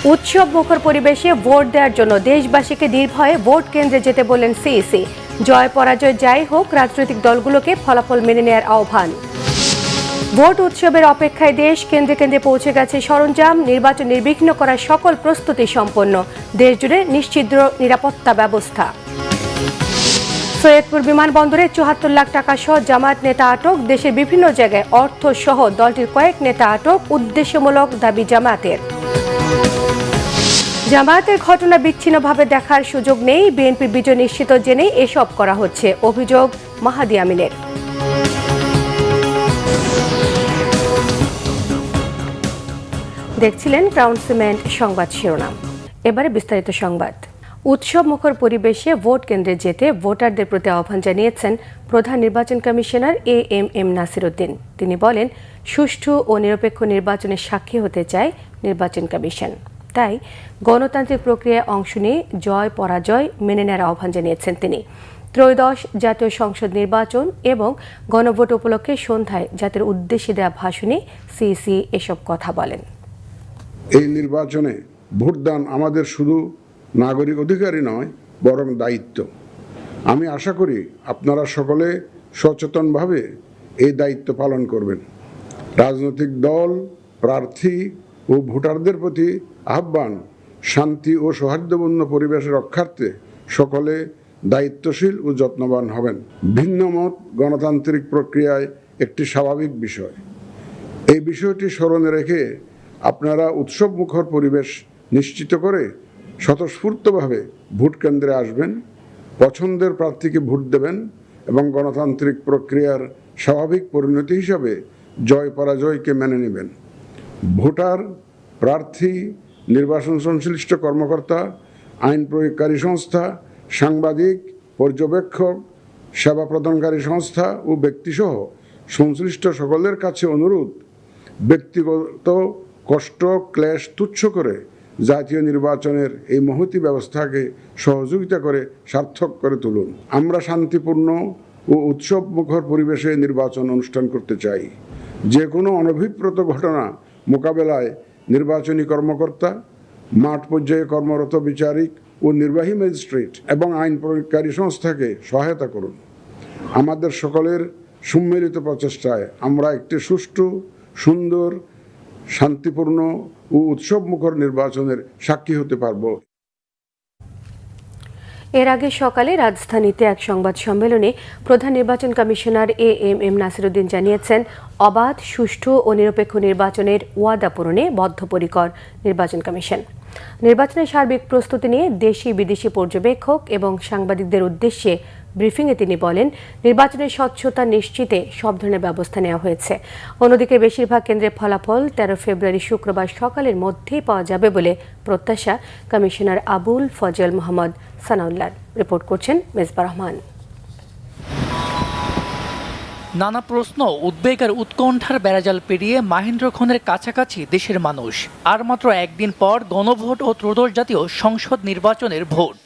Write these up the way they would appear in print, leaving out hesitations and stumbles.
উৎসব মুখর পরিবেশে ভোট দেওয়ার জন্য দেশবাসীকে নির্ভয়ে ভোট কেন্দ্রে যেতে বললেন সিইসি। জয় পরাজয় যাই হোক, রাজনৈতিক দলগুলোকে ফলাফল মেনে নেওয়ার আহ্বান। ভোট উৎসবের অপেক্ষায় দেশ কেন্দ্রে কেন্দ্রে পৌঁছে গেছে সরঞ্জাম। নির্বাচন নির্বিঘ্ন করার সকল প্রস্তুতি সম্পন্ন। দেশজুড়ে নিশ্চিত নিরাপত্তা ব্যবস্থা। সৈয়দপুর বিমানবন্দরে ৭৪ লাখ টাকা সহ জামায়াত নেতা আটক। দেশের বিভিন্ন জায়গায় অর্থ সহ দলটির কয়েক নেতা আটক। উদ্দেশ্যমূলক দাবি জামায়াতের। জামায়াতের ঘটনা বিচ্ছিন্নভাবে দেখার সুযোগ নেই। বিএনপির বিজয় নিশ্চিত জেনে এসব করা হচ্ছে, অভিযোগ মাহাদি আমিনের। দেখছিলেন ক্রাউন সিমেন্ট সংবাদ শিরোনাম। এবারে বিস্তারিত সংবাদ। উৎসব মুখর পরিবেশে ভোট কেন্দ্রে যেতে ভোটারদের প্রতি আহ্বান জানিয়েছেন প্রধান নির্বাচন কমিশনার এএমএম নাসির উদ্দিন। তিনি বলেন, সুষ্ঠু ও নিরপেক্ষ নির্বাচনের সাক্ষী হতে চায় নির্বাচন কমিশন। তাই গণতান্ত্রিক প্রক্রিয়ায় অংশ নিয়ে জয় পরাজয় মেনে নেওয়ার আহ্বান জানিয়েছেন তিনি। ত্রয়োদশ জাতীয় সংসদ নির্বাচন এবং গণভোট উপলক্ষে সন্ধ্যায় জাতির উদ্দেশ্যে দেওয়া ভাষণে সিইসি এসব কথা বলেন। এই নির্বাচনে ভোটদান আমাদের শুধু নাগরিক অধিকারই নয়, বরং দায়িত্ব। আমি আশা করি আপনারা সকলে সচেতনভাবে এই দায়িত্ব পালন করবেন। রাজনৈতিক দল, প্রার্থী ও ভোটারদের প্রতি আহ্বান, শান্তি ও সৌহার্দ্যপূর্ণ পরিবেশ রক্ষার্থে সকলে দায়িত্বশীল ও যত্নবান হবেন। ভিন্ন মত গণতান্ত্রিক প্রক্রিয়ায় একটি স্বাভাবিক বিষয়। এই বিষয়টি স্মরণে রেখে আপনারা উৎসবমুখর পরিবেশ নিশ্চিত করে স্বতঃস্ফূর্তভাবে ভোট কেন্দ্রে আসবেন, পছন্দের প্রার্থীকে ভোট দেবেন এবং গণতান্ত্রিক প্রক্রিয়ার স্বাভাবিক পরিণতি হিসাবে জয় পরাজয়কে মেনে নেবেন। ভোটার, প্রার্থী, নির্বাচন সংশ্লিষ্ট কর্মকর্তা, আইন প্রয়োগকারী সংস্থা, সাংবাদিক, পর্যবেক্ষক, সেবা প্রদানকারী সংস্থা ও ব্যক্তিসহ সংশ্লিষ্ট সকলের কাছে অনুরোধ, ব্যক্তিগত কষ্ট ক্লেশ তুচ্ছ করে জাতীয় নির্বাচনের এই মহতী ব্যবস্থাকে সহযোগিতা করে সার্থক করে তুলুন। আমরা শান্তিপূর্ণ ও উৎসবমুখর পরিবেশে নির্বাচন অনুষ্ঠান করতে চাই। যে কোনো অনভিপ্রেত ঘটনা মোকাবেলায় নির্বাচনী কর্মকর্তা, মাঠ পর্যায়ে কর্মরত বিচারিক ও নির্বাহী ম্যাজিস্ট্রেট এবং আইন প্রয়োগকারী সংস্থাকে সহায়তা করুন। আমাদের সকলের সম্মিলিত প্রচেষ্টায় আমরা একটি সুষ্ঠু, সুন্দর, শান্তিপূর্ণ ও উৎসবমুখর নির্বাচনের সাক্ষী হতে পারব। এর আগে সকালে রাজধানীতে এক সংবাদ সম্মেলনে প্রধান নির্বাচন কমিশনার এএমএম নাসির উদ্দিন জানিয়েছেন, অবাধ, সুষ্ঠু ও নিরপেক্ষ নির্বাচনের ওয়াদা পূরণে বদ্ধপরিকর নির্বাচন কমিশন। নির্বাচনের সার্বিক প্রস্তুতি নিয়ে দেশি বিদেশি পর্যবেক্ষক এবং সাংবাদিকদের উদ্দেশ্যে ব্রিফিংয়ে তিনি বলেন, নির্বাচনের স্বচ্ছতা নিশ্চিতে সব ধরনের ব্যবস্থা নেওয়া হয়েছে। অন্যদিকে বেশিরভাগ কেন্দ্রের ফলাফল 13 ফেব্রুয়ারি শুক্রবার সকালের মধ্যেই পাওয়া যাবে বলে প্রত্যাশা কমিশনার আবুল ফজল মোহাম্মদ সানাউল্লাহ। রিপোর্ট করছেন মেজবা রহমান। নানা প্রশ্ন, উদ্বেগ আর উৎকণ্ঠার বেড়াজাল পেরিয়ে মাহেন্দ্রক্ষণের কাছাকাছি দেশের মানুষ। আর মাত্র একদিন পর গণভোট ও ত্রয়োদশ জাতীয় সংসদ নির্বাচনের ভোট।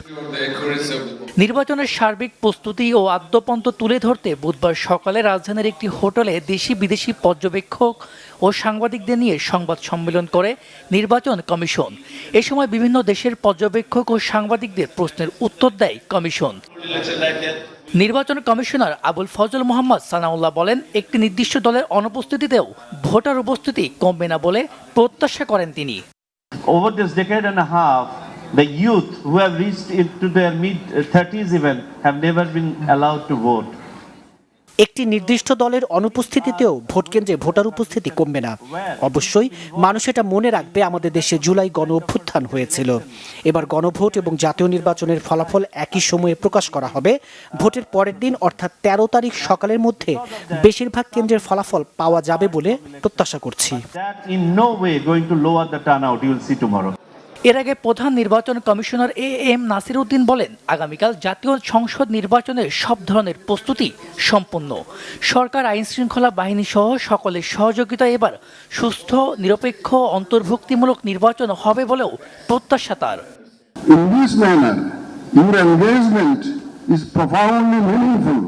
নির্বাচনের সার্বিক প্রস্তুতি ও আদ্যপন্ত তুলে ধরতে বুধবার সকালে রাজধানীর একটি হোটেলে দেশি বিদেশি পর্যবেক্ষক ও সাংবাদিকদের নিয়ে সংবাদ সম্মেলন করে নির্বাচন কমিশন। এ সময় বিভিন্ন দেশের পর্যবেক্ষক ও সাংবাদিকদের প্রশ্নের উত্তর দেয় কমিশন। নির্বাচন কমিশনার আবুল ফজল মোহাম্মদ সানাউল্লাহ বলেন, একটি নির্দিষ্ট দলের অনুপস্থিতিতেও ভোটার উপস্থিতি কমবে না বলে প্রত্যাশা করেন তিনি। Over this decade and a half, the youth who have reached into their mid-30s even have never been allowed to vote. একটি নির্দিষ্ট দলের অনুপস্থিতিতেও ভোট কেন্দ্রে ভোটার উপস্থিতি কমবে না। অবশ্যই মানুষ এটা মনে রাখবে, আমাদের দেশে জুলাই গণ অভ্যুত্থান হয়েছিল। এবার গণভোট এবং জাতীয় নির্বাচনের ফলাফল একই সময়ে প্রকাশ করা হবে। ভোটের পরের দিন অর্থাৎ 13 তারিখ সকালের মধ্যে বেশিরভাগ কেন্দ্রের ফলাফল পাওয়া যাবে বলে প্রত্যাশা করছি। এর আগে প্রধান নির্বাচন কমিশনার এএম নাসির উদ্দিন বলেন, আগামীকাল জাতীয় সংসদ নির্বাচনের সব ধরনের প্রস্তুতি সম্পন্ন। সরকার, আইন শৃঙ্খলা বাহিনী সহ সকলের সহযোগিতায় এবার সুস্থ, নিরপেক্ষ, অন্তর্ভুক্তিমূলক নির্বাচন হবে বলেও প্রত্যাশা তার। In this manner, your engagement is profoundly meaningful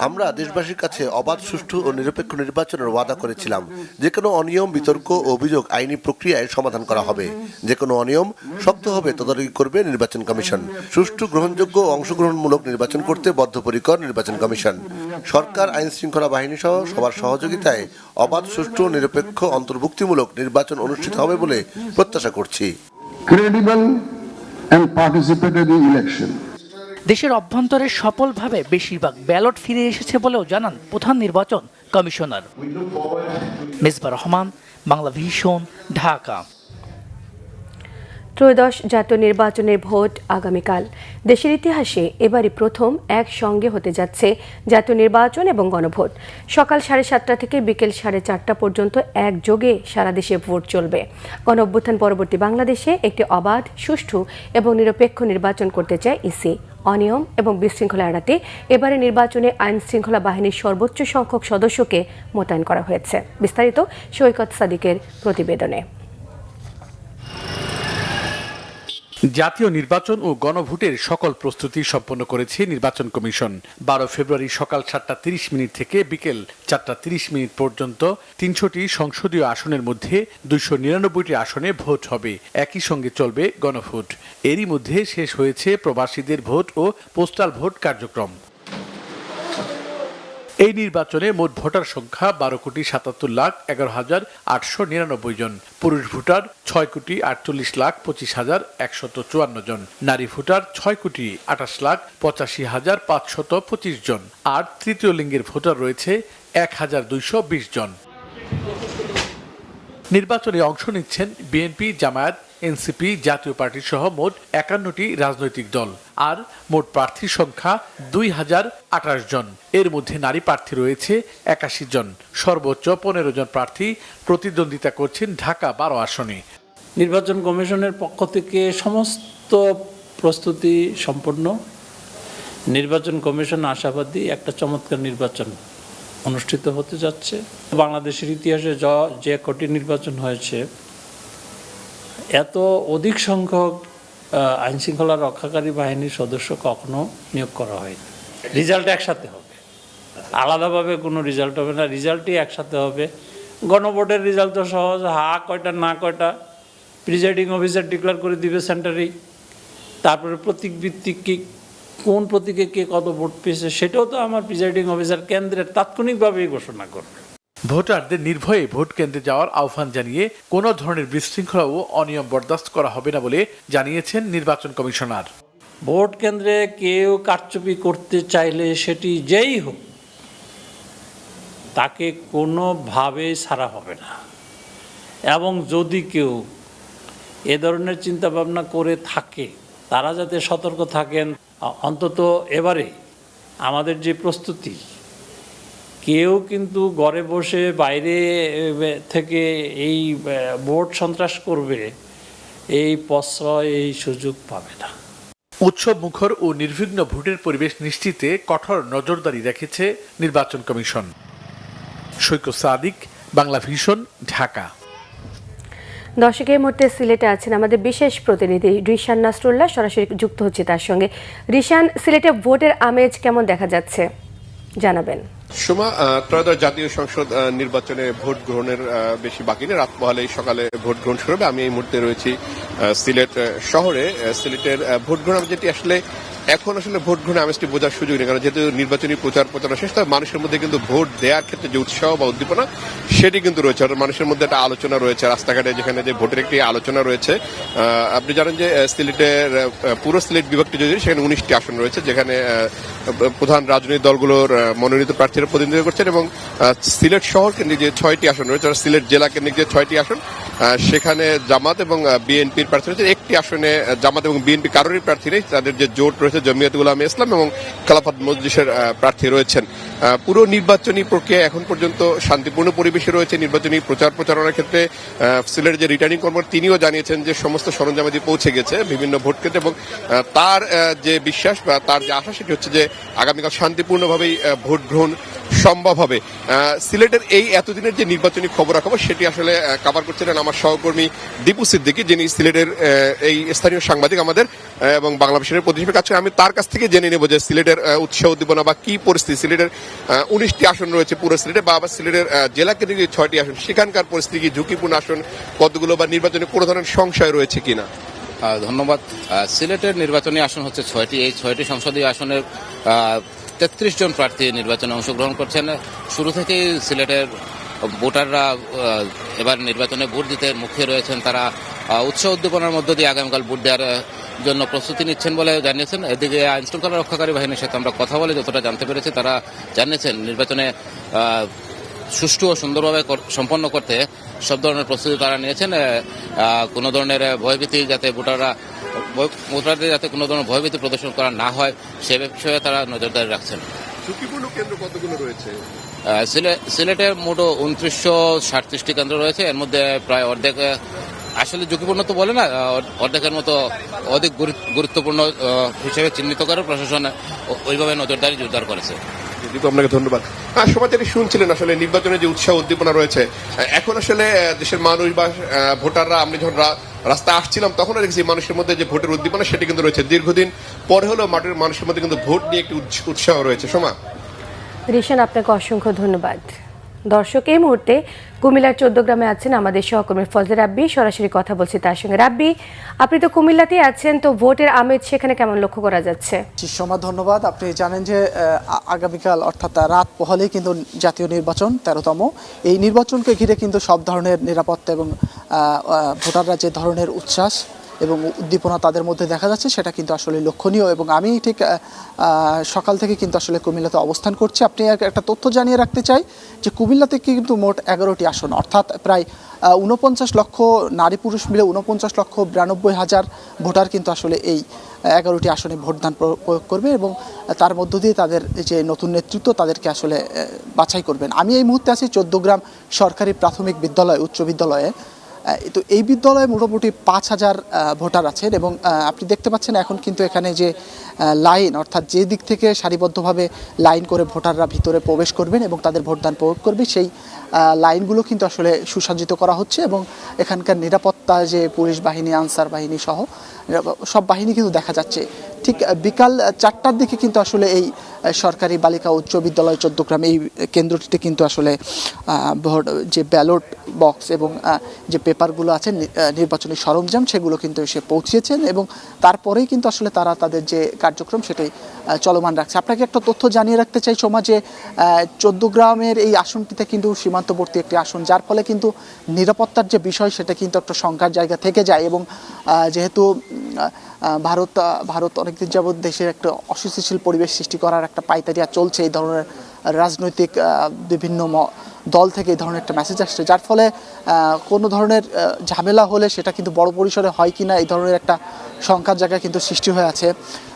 আমরা দেশবাসীর কাছে অবাধ, সুষ্ঠু ও নিরপেক্ষ নির্বাচনের ওয়াদা করেছিলাম। যে কোনো অনিয়ম, বিতর্ক ও অভিযোগ আইনি প্রক্রিয়ায় সমাধান করা হবে। যে কোনো অনিয়ম শক্তভাবে তদারকি করবে নির্বাচন কমিশন। সুষ্ঠু, গ্রহণযোগ্য ও অংশগ্রহণমূলক নির্বাচন করতে বদ্ধপরিকর নির্বাচন কমিশন। সরকার, আইন শৃঙ্খলা বাহিনী সহ সবার সহযোগিতায় অবাধ, সুষ্ঠু ও নিরপেক্ষ অন্তর্ভুক্তিমূলক নির্বাচন অনুষ্ঠিত হবে বলে প্রত্যাশা করছি। Credible and participatory election. দেশের অভ্যন্তরে সফলভাবে বেশিরভাগ ব্যালট ফিরে এসেছে বলেও জানান প্রধান নির্বাচন কমিশনার। মিসবাহ রহমান, বাংলা ভিশন, ঢাকা। ত্রয়োদশ জাতীয় নির্বাচনের ভোট আগামীকাল। দেশের ইতিহাসে এবারই প্রথম একসঙ্গে হতে যাচ্ছে জাতীয় নির্বাচন এবং গণভোট। সকাল 7:30 থেকে বিকেল 4:30 পর্যন্ত একযোগে সারা দেশে ভোট চলবে। গণঅভ্যুত্থান পরবর্তী বাংলাদেশে একটি অবাধ, সুষ্ঠু এবং নিরপেক্ষ নির্বাচন করতে চায় ইসি। অনিয়ম এবং বিশৃঙ্খলা এড়াতে এবারে নির্বাচনে আইন শৃঙ্খলা বাহিনীর সর্বোচ্চ সংখ্যক সদস্যকে মোতায়েন করা হয়েছে। বিস্তারিত সৈকত সাদিকের প্রতিবেদনে। জাতীয় নির্বাচন ও গণভোটের সকল প্রস্তুতি সম্পন্ন করেছে নির্বাচন কমিশন। 12 ফেব্রুয়ারি সকাল 7:30 থেকে বিকেল 4:30 পর্যন্ত 300টি সংসদীয় আসনের মধ্যে 299টি আসনে ভোট হবে। একই সঙ্গে চলবে গণভোট। এরই মধ্যে শেষ হয়েছে প্রবাসীদের ভোট ও পোস্টাল ভোট কার্যক্রম। এই নির্বাচনে মোট ভোটার সংখ্যা 12,77,11,899 জন। পুরুষ ভোটার 6,48,25,154 জন। নারী ভোটার 6,28,85,525 জন। আর তৃতীয় লিঙ্গের ভোটার রয়েছে 1,220 জন। নির্বাচনে অংশ নিচ্ছেন বিএনপি, জামায়াত, এনসিপি, জাতীয় পার্টি সহ মোট 51টি রাজনৈতিক দল। আর মোট প্রার্থীর সংখ্যা 2,028 জন। এর মধ্যে নারী প্রার্থী রয়েছে 81 জন। সর্বোচ্চ 15 জন প্রার্থী প্রতিদ্বন্দ্বিতা করছেন ঢাকা 12 আসনে। নির্বাচন কমিশনের পক্ষ থেকে সমস্ত প্রস্তুতি সম্পন্ন। নির্বাচন কমিশন আশাবাদী একটা চমৎকার নির্বাচন অনুষ্ঠিত হতে যাচ্ছে। বাংলাদেশের ইতিহাসে যে কটি নির্বাচন হয়েছে, এত অধিক সংখ্যক আইনশৃঙ্খলা রক্ষাকারী বাহিনীর সদস্য কখনো নিয়োগ করা হয়নি। রেজাল্ট একসাথে হবে, আলাদাভাবে কোনো রেজাল্ট হবে না, রেজাল্টই একসাথে হবে। গণভোটের রেজাল্ট তো সহজ, হা কয়টা না কয়টা প্রিজাইডিং অফিসার ডিক্লেয়ার করে দিবে সেন্টারেই। তারপরে প্রতীক ভিত্তিক কি কোন প্রতীকে কে কত ভোট পেয়েছে সেটাও তো আমার প্রিজাইডিং অফিসার কেন্দ্রের তাৎক্ষণিকভাবেই ঘোষণা করবে। ভোটারদের নির্ভয়ে ভোট কেন্দ্রে যাওয়ার আহ্বান জানিয়ে কোনো ধরনের বিশৃঙ্খলা ও অনিয়ম বরদাস্ত করা হবে না বলে জানিয়েছেন নির্বাচন কমিশনার। ভোট কেন্দ্রে কেউ কারচুপি করতে চাইলে সেটি যেই হোক, তাকে কোনোভাবেই ছাড়া হবে না। এবং যদি কেউ এ ধরনের চিন্তাভাবনা করে থাকে, তারা যাতে সতর্ক থাকেন। অন্তত এবারে আমাদের যে প্রস্তুতি, কেউ কিন্তু ঘরে বসে বাইরে থেকে এই ভোট সন্ত্রাস করবে, এই প্রশ্রয়, এই সুযোগ পাবে না। উৎসব মুখর ও নির্বিঘ্ন ভোটের পরিবেশ নিশ্চিতে কঠোর নজরদারি রেখেছে নির্বাচন কমিশন। সৈকত সাদিক, বাংলা ভিশন, ঢাকা। দর্শকের মধ্যে সিলেটে আছেন আমাদের বিশেষ প্রতিনিধি রিশান নাসরুল্লাহ, সরাসরি যুক্ত হচ্ছে তার সঙ্গে। রিশান, সিলেটে ভোটের আমেজ কেমন দেখা যাচ্ছে জানাবেন। সোমা, ত্রয়োদশ জাতীয় সংসদ নির্বাচনে ভোট গ্রহণের বেশি বাকি নেই। রাত পোহালেই সকালে ভোট গ্রহণ শুরু হবে। আমি এই মুহূর্তে রয়েছি সিলেট শহরে। সিলেটের ভোট গ্রহণ যেটি আসলে এখন আসলে ভোট গ্রহণে আমেজটি বোঝার সুযোগ নেই, কারণ যেহেতু নির্বাচনী প্রচারণা শেষ, তবে মানুষের মধ্যে কিন্তু ভোট দেওয়ার ক্ষেত্রে যে উৎসাহ বা উদ্দীপনা সেটি কিন্তু রয়েছে। মানুষের মধ্যে একটা আলোচনা রয়েছে, রাস্তাঘাটে যেখানে যে ভোটের একটি আলোচনা রয়েছে। আপনি জানেন যে সিলেটের পুরো সিলেট বিভাগটি যদি, সেখানে 19টি আসন রয়েছে, যেখানে প্রধান রাজনৈতিক দলগুলোর মনোনীত প্রার্থীরা প্রতিনিধিত্ব করছেন। এবং সিলেট শহর কেন্দ্রিক যে 6টি আসন রয়েছে, সিলেট জেলা কেন্দ্রিক যে 6টি আসন, সেখানে জামাত এবং বিএনপির প্রার্থী রয়েছে। একটি আসনে জামাত এবং বিএনপি কারোরই প্রার্থী নেই। তাদের যে জোট রয়েছে জমিয়তুল উলামা ইসলাম এবং খেলাফত মজলিসের প্রার্থী রয়েছেন। পুরো নির্বাচনী প্রক্রিয়া এখন পর্যন্ত শান্তিপূর্ণ পরিবেশে রয়েছে। নির্বাচনী প্রচারণার ক্ষেত্রে সিলেটের যে রিটার্নিং কর্মকর্তা তিনিও জানিয়েছেন যে সমস্ত সরঞ্জামাদি পৌঁছে গেছে বিভিন্ন ভোট কেন্দ্রে, এবং তার যে বিশ্বাস বা তার যে আশা সেটি হচ্ছে যে আগামীকাল শান্তিপূর্ণভাবেই ভোট গ্রহণ সম্ভব হবে। সিলেটের এই এতদিনের যে নির্বাচনী খবরাখবর সেটি আসলে কভার করছিলেন আমার সহকর্মী দীপু সিদ্দিকী, যিনি সিলেটের এই স্থানীয় সাংবাদিক আমাদের এবং বাংলাদেশের প্রতিনিধি কাজ করে। আমি তার কাছ থেকে জেনে নেব যে সিলেটের উৎসাহ উদ্দীপনা বা কি পরিস্থিতি। সিলেটের 19টি আসন রয়েছে পুরো সিলেটে, বা আবার সিলেটের জেলা কেন্দ্রিক 6টি আসন, সেখানকার পরিস্থিতি কি, ঝুঁকিপূর্ণ আসন কতগুলো, বা নির্বাচনে কোনো ধরনের সংশয় রয়েছে কিনা? ধন্যবাদ। সিলেটের নির্বাচনী আসন হচ্ছে 6টি। এই 6টি সংসদীয় আসনের 33 জন প্রার্থী নির্বাচনে অংশগ্রহণ করছেন। শুরু থেকেই সিলেটের ভোটাররা এবার নির্বাচনে ভোট দিতে মুখিয়ে রয়েছেন। তারা উৎসাহ উদ্দীপনার মধ্য দিয়ে আগামীকাল ভোট দেওয়ার জন্য প্রস্তুতি নিচ্ছেন বলে জানিয়েছেন। এদিকে আইন শৃঙ্খলা রক্ষাকারী বাহিনীর সাথে আমরা কথা বলে যতটা জানতে পেরেছি, তারা জানিয়েছেন নির্বাচনে সুষ্ঠু ও সুন্দরভাবে সম্পন্ন করতে সব ধরনের প্রস্তুতি তারা নিয়েছেন। কোনো ধরনের ভয়ভীতি যাতে ভোটারদের যাতে কোনো ধরনের ভয়ভীতি প্রদর্শন করা না হয় সে বিষয়ে তারা নজরদারি রাখছেন। ঝুঁকিপূর্ণ কেন্দ্র কতগুলো রয়েছে? সিলেটের মোট 2937টি কেন্দ্র রয়েছে। এর মধ্যে প্রায় অর্ধেক, আসলে ঝুঁকিপূর্ণ তো বলে না, অর্ধেকের মতো অধিক গুরুত্বপূর্ণ হিসেবে চিহ্নিত করে প্রশাসন ওইভাবে নজরদারি জোরদার করেছে। আপনাকে ধন্যবাদ। সমাচারী শুনছিলেন আসলে নির্বাচনের যে উৎসাহ উদ্দীপনা রয়েছে। এখন আসলে দেশের মানুষ বা ভোটাররা, আমি যখন রাস্তায় আসছিলাম তখন দেখছি মানুষের মধ্যে যে ভোটের উদ্দীপনা সেটি কিন্তু রয়েছে। দীর্ঘদিন পরে হলেও মাঠের মানুষের মধ্যে কিন্তু ভোট নিয়ে একটি উৎসাহ রয়েছে। সোমা, রিশান, আপনাকে অসংখ্য ধন্যবাদ। দর্শক, এই মুহূর্তে কুমিল্লার 14 গ্রামে আছেন আমাদের সহকর্মী ফজলে রাব্বি। সরাসরি কথা বলছি তার সঙ্গে। রাব্বি, আপনি তো কুমিল্লাতেই আছেন, তো ভোটের আমেজ সেখানে কেমন লক্ষ্য করা যাচ্ছে? সোমা, ধন্যবাদ। আপনি জানেন যে আগামীকাল অর্থাৎ রাত পোহালেই কিন্তু জাতীয় নির্বাচন 13তম। এই নির্বাচনকে ঘিরে কিন্তু সব ধরনের নিরাপত্তা এবং ভোটাররা যে ধরনের উচ্ছ্বাস এবং উদ্দীপনা তাদের মধ্যে দেখা যাচ্ছে সেটা কিন্তু আসলে লক্ষণীয়। এবং আমি ঠিক সকাল থেকে কিন্তু আসলে কুমিল্লাতে অবস্থান করছি। আপনি একটা তথ্য জানিয়ে রাখতে চাই যে কুমিল্লাতে কিন্তু মোট 11টি আসন, অর্থাৎ প্রায় 49 লক্ষ নারী পুরুষ মিলে 49,92,000 ভোটার কিন্তু আসলে এই 11টি আসনে ভোটদান প্রয়োগ করবে এবং তার মধ্য দিয়ে তাদের যে নতুন নেতৃত্ব তাদেরকে আসলে বাছাই করবেন। আমি এই মুহূর্তে আছি 14 গ্রাম সরকারি প্রাথমিক বিদ্যালয়, উচ্চ বিদ্যালয়ে। তো এই বিদ্যালয়ে মোটামুটি 5,000 ভোটার আছেন এবং আপনি দেখতে পাচ্ছেন এখন কিন্তু এখানে যে লাইন, অর্থাৎ যে দিক থেকে সারিবদ্ধভাবে লাইন করে ভোটাররা ভিতরে প্রবেশ করবেন এবং তাদের ভোটদান প্রয়োগ করবে, সেই লাইনগুলো কিন্তু আসলে সুসজ্জিত করা হচ্ছে এবং এখানকার নিরাপত্তা যে পুলিশ বাহিনী, আনসার বাহিনী সহ সব বাহিনী কিন্তু দেখা যাচ্ছে। ঠিক বিকাল 4টার দিকে কিন্তু আসলে এই সরকারি বালিকা উচ্চ বিদ্যালয় 14 গ্রাম এই কেন্দ্রটিতে কিন্তু আসলে যে ব্যালট বক্স এবং যে পেপারগুলো আছে, নির্বাচনী সরঞ্জাম, সেগুলো কিন্তু এসে পৌঁছেছেন এবং তারপরেই কিন্তু আসলে তারা তাদের যে কার্যক্রম সেটাই চলমান রাখছে। আপনাকে একটা তথ্য জানিয়ে রাখতে চাই সোমা, যে 14 গ্রামের এই আসনটিতে কিন্তু সীমান্তবর্তী একটি আসন, যার ফলে কিন্তু নিরাপত্তার যে বিষয় সেটা কিন্তু একটা শঙ্কার জায়গা থেকে যায় এবং যেহেতু ভারত অনেকদিন যাবৎ দেশের একটা অস্থিতিশীল পরিবেশ সৃষ্টি করার একটা পাইতারিয়া চলছে, এই ধরনের রাজনৈতিক বিভিন্ন দল থেকে এই ধরনের একটা মেসেজ আসছে, যার ফলে কোনো ধরনের ঝামেলা হলে সেটা কিন্তু বড় পরিসরে হয় কিনা এই ধরনের একটা শঙ্কার জায়গা কিন্তু সৃষ্টি হয়ে আছে।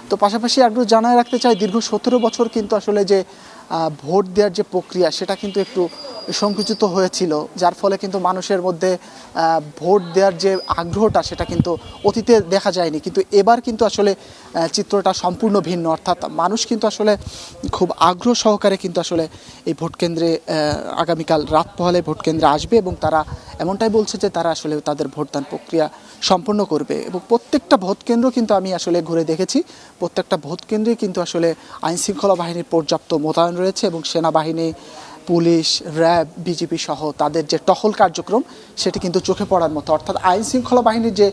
তো পাশাপাশি একটু জানায় রাখতে চাই, দীর্ঘ 17 বছর কিন্তু আসলে যে ভোট দেওয়ার যে প্রক্রিয়া সেটা কিন্তু একটু সংকুচিত হয়েছিল, যার ফলে কিন্তু মানুষের মধ্যে ভোট দেওয়ার যে আগ্রহটা সেটা কিন্তু অতীতে দেখা যায়নি। কিন্তু এবার কিন্তু আসলে চিত্রটা সম্পূর্ণ ভিন্ন, অর্থাৎ মানুষ কিন্তু আসলে খুব আগ্রহ সহকারে কিন্তু আসলে এই ভোট কেন্দ্রে আগামীকাল রাত পোহালে ভোট কেন্দ্রে আসবে এবং তারা এমনটাই বলছে যে তারা আসলে তাদের ভোটদান প্রক্রিয়া সম্পন্ন করবে। এবং প্রত্যেকটা ভোট কেন্দ্র কিন্তু আমি আসলে ঘুরে দেখেছি, প্রত্যেকটা ভোট কেন্দ্রে কিন্তু আসলে আইনশৃঙ্খলা বাহিনীর পর্যাপ্ত মোতায়েন রয়েছে এবং সেনাবাহিনী, পুলিশ, র্যাব, বিজিবি সহ তাদের যে টহল কার্যক্রম সেটি কিন্তু চোখে পড়ার মতো। অর্থাৎ আইন শৃঙ্খলা বাহিনীর যে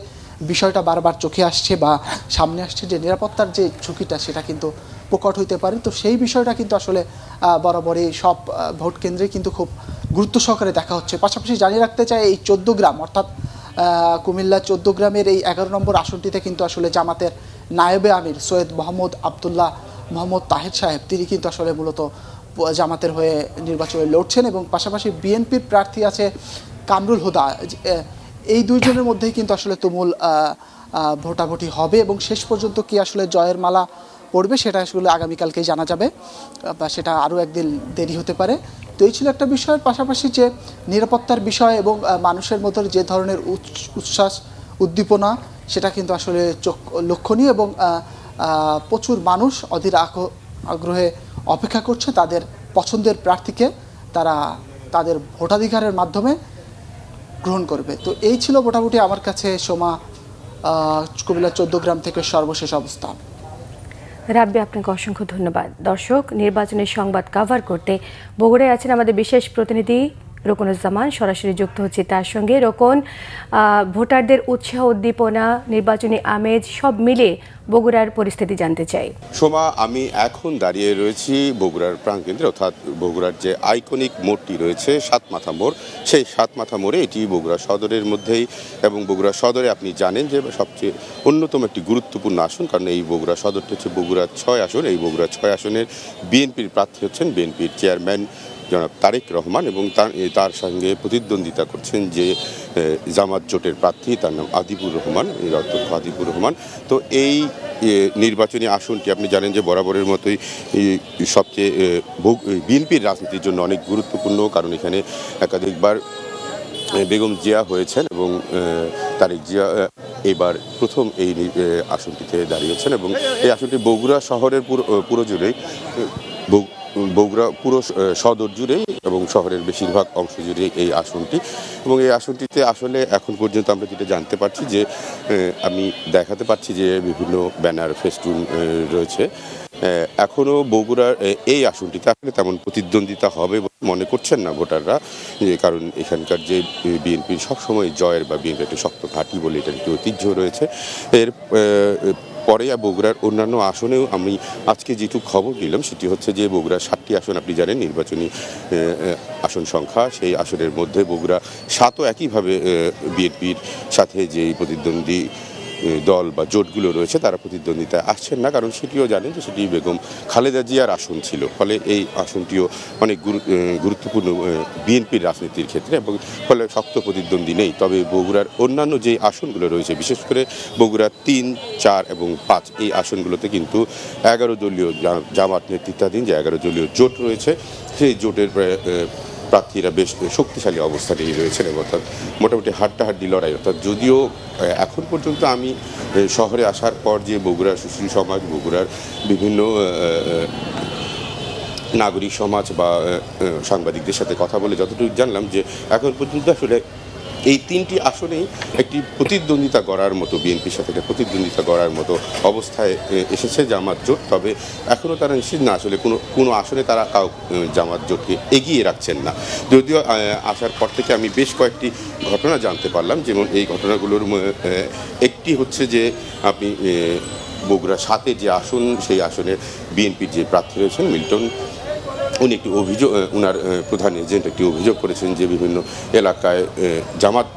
বিষয়টা বারবার চোখে আসছে বা সামনে আসছে, যে নিরাপত্তার যে ঝুঁকিটা সেটা কিন্তু প্রকট হইতে পারে, তো সেই বিষয়টা কিন্তু আসলে বরাবরই সব ভোট কেন্দ্রে কিন্তু খুব গুরুত্ব সহকারে দেখা হচ্ছে। পাশাপাশি জানিয়ে রাখতে চাই, এই 14 গ্রাম অর্থাৎ কুমিল্লা 14 গ্রামের এই 11 নম্বর আসনটিতে কিন্তু আসলে জামাতের নায়েবে আমির সৈয়দ মোহাম্মদ তাহের সাহেব, তিনি কিন্তু আসলে মূলত জামাতের হয়ে নির্বাচনে লড়ছেন এবং পাশাপাশি বিএনপির প্রার্থী আছে কামরুল হুদা। এই দুইজনের মধ্যেই কিন্তু আসলে তুমুল ভোটাভুটি হবে এবং শেষ পর্যন্ত কি আসলে জয়ের মালা পড়বে সেটা আসলে আগামীকালকেই জানা যাবে, বা সেটা আরও একদিন দেরি হতে পারে। তো এই ছিল একটা বিষয়ের পাশাপাশি যে নিরাপত্তার বিষয় এবং মানুষের মধ্যে যে ধরনের উচ্ছ্বাস উদ্দীপনা, সেটা কিন্তু আসলে লক্ষণীয় এবং প্রচুর মানুষ অধীর আগ্রহে অপেক্ষা করছে তাদের পছন্দের প্রার্থীকে তারা তাদের ভোটাধিকারের মাধ্যমে গ্রহণ করবে। তো এই ছিল মোটামুটি আমার কাছে সোমা কুমিল্লা 14 গ্রাম থেকে সর্বশেষ অবস্থান। রাব্বি, আপনাকে অসংখ্য ধন্যবাদ। দর্শক, নির্বাচনের সংবাদ কভার করতে বগুড়ায় আছেন আমাদের বিশেষ প্রতিনিধি রোকনুজ্জামান, সরাসরি যুক্ত হচ্ছে তার সঙ্গে। রোকন, ভোটারদের উৎসাহ উদ্দীপনা, নির্বাচনী আমেজ সব মিলে বগুড়ার পরিস্থিতি জানতে চাই। সোমা, আমি এখন দাঁড়িয়ে রয়েছি বগুড়ার প্রাণকেন্দ্রে, অর্থাৎ বগুড়ার যে আইকনিক মোড়টি রয়েছে সাতমাথা মোড়, সেই সাতমাথা মোড়ে। এটি বগুড়া সদরের মধ্যেই, এবং বগুড়া সদরে আপনি জানেন যে সবচেয়ে অন্যতম একটি গুরুত্বপূর্ণ আসন, কারণ এই বগুড়া সদরটি হচ্ছে বগুড়া 6 আসন। এই বগুড়া 6 আসনের বিএনপির প্রার্থী হচ্ছেন বিএনপির চেয়ারম্যান জনাব তারেক রহমান, এবং তার সঙ্গে প্রতিদ্বন্দ্বিতা করছেন যে জামাত জোটের প্রার্থী, তার নাম আদিপুর রহমান, অধ্যক্ষ আদিপুর রহমান। তো এই নির্বাচনী আসনটি আপনি জানেন যে বরাবরের মতোই সবচেয়ে বিএনপির রাজনীতির জন্য অনেক গুরুত্বপূর্ণ, কারণ এখানে একাধিকবার বেগম জিয়া হয়েছেন এবং তারেক জিয়া এবার প্রথম এই আসনটিতে দাঁড়িয়েছেন, এবং এই আসনটি বগুড়া শহরের পুরো জুড়েই, বগুড়া পুরো সদর জুড়েই এবং শহরের বেশিরভাগ অংশ জুড়ে এই আসনটি। এবং এই আসনটিতে আসলে এখন পর্যন্ত আমরা যেটা জানতে পারছি যে আমি দেখাতে পাচ্ছি যে বিভিন্ন ব্যানার ফেস্টুন রয়েছে। এখনও বগুড়ার এই আসনটিতে আসলে তেমন প্রতিদ্বন্দ্বিতা হবে মনে করছেন না ভোটাররা, কারণ এখানকার যে বিএনপির সবসময় জয়ের বা বিএনপি একটা শক্ত ঘাঁটি বলে এটার একটি ঐতিহ্য রয়েছে। এর পরে বগুড়ার অন্যান্য আসনেও আমি আজকে যেটুকু খবর দিলাম সেটি হচ্ছে যে বগুড়ার 7টি আসন আপনি জানেন নির্বাচনী আসন সংখ্যা, সেই আসনের মধ্যে বগুড়া 7ও একইভাবে বিএনপির সাথে যে প্রতিদ্বন্দ্বী দল বা জোটগুলো রয়েছে তারা প্রতিদ্বন্দ্বিতায় আসছেন না, কারণ সেটিও জানেন যে সেটি বেগম খালেদা জিয়ার আসন ছিল। ফলে এই আসনটিও অনেক গুরুত্বপূর্ণ বিএনপির রাজনীতির ক্ষেত্রে, এবং ফলে শক্ত প্রতিদ্বন্দ্বী নেই। তবে বগুড়ার অন্যান্য যে আসনগুলো রয়েছে, বিশেষ করে বগুড়া 3, 4 এবং 5 এই আসনগুলোতে কিন্তু 11 দলীয় জামাত নেতৃত্বাধীন যে 11 দলীয় জোট রয়েছে, সেই জোটের প্রার্থীরা বেশ শক্তিশালী অবস্থানেই রয়েছেন, এবং অর্থাৎ মোটামুটি হাড্ডাহাড্ডি লড়াই। অর্থাৎ যদিও এখন পর্যন্ত আমি শহরে আসার পর যে বগুড়ার সুশীল সমাজ, বগুড়ার বিভিন্ন নাগরিক সমাজ বা সাংবাদিকদের সাথে কথা বলে যতটুকু জানলাম যে এখন পর্যন্ত আসলে এই 3টি আসনেই একটি প্রতিদ্বন্দ্বিতা গড়ার মতো, বিএনপির সাথে একটা প্রতিদ্বন্দ্বিতা গড়ার মতো অবস্থায় এসেছে জামাত জোট। তবে এখনও তারা নিশ্চিত না আসলে কোনো আসনে তারা জামাত জোটকে এগিয়ে রাখছেন না। যদিও আসার পর থেকে আমি বেশ কয়েকটি ঘটনা জানতে পারলাম, যেমন এই ঘটনাগুলোর একটি হচ্ছে যে আপনি বগুড়া 7-এ যে আসন, সেই আসনে বিএনপির যে প্রার্থী রয়েছেন মিল্টন, উনি একটি অভিযোগ, ওনার প্রধান এজেন্ট একটি অভিযোগ করেছেন যে বিভিন্ন এলাকায় জামাত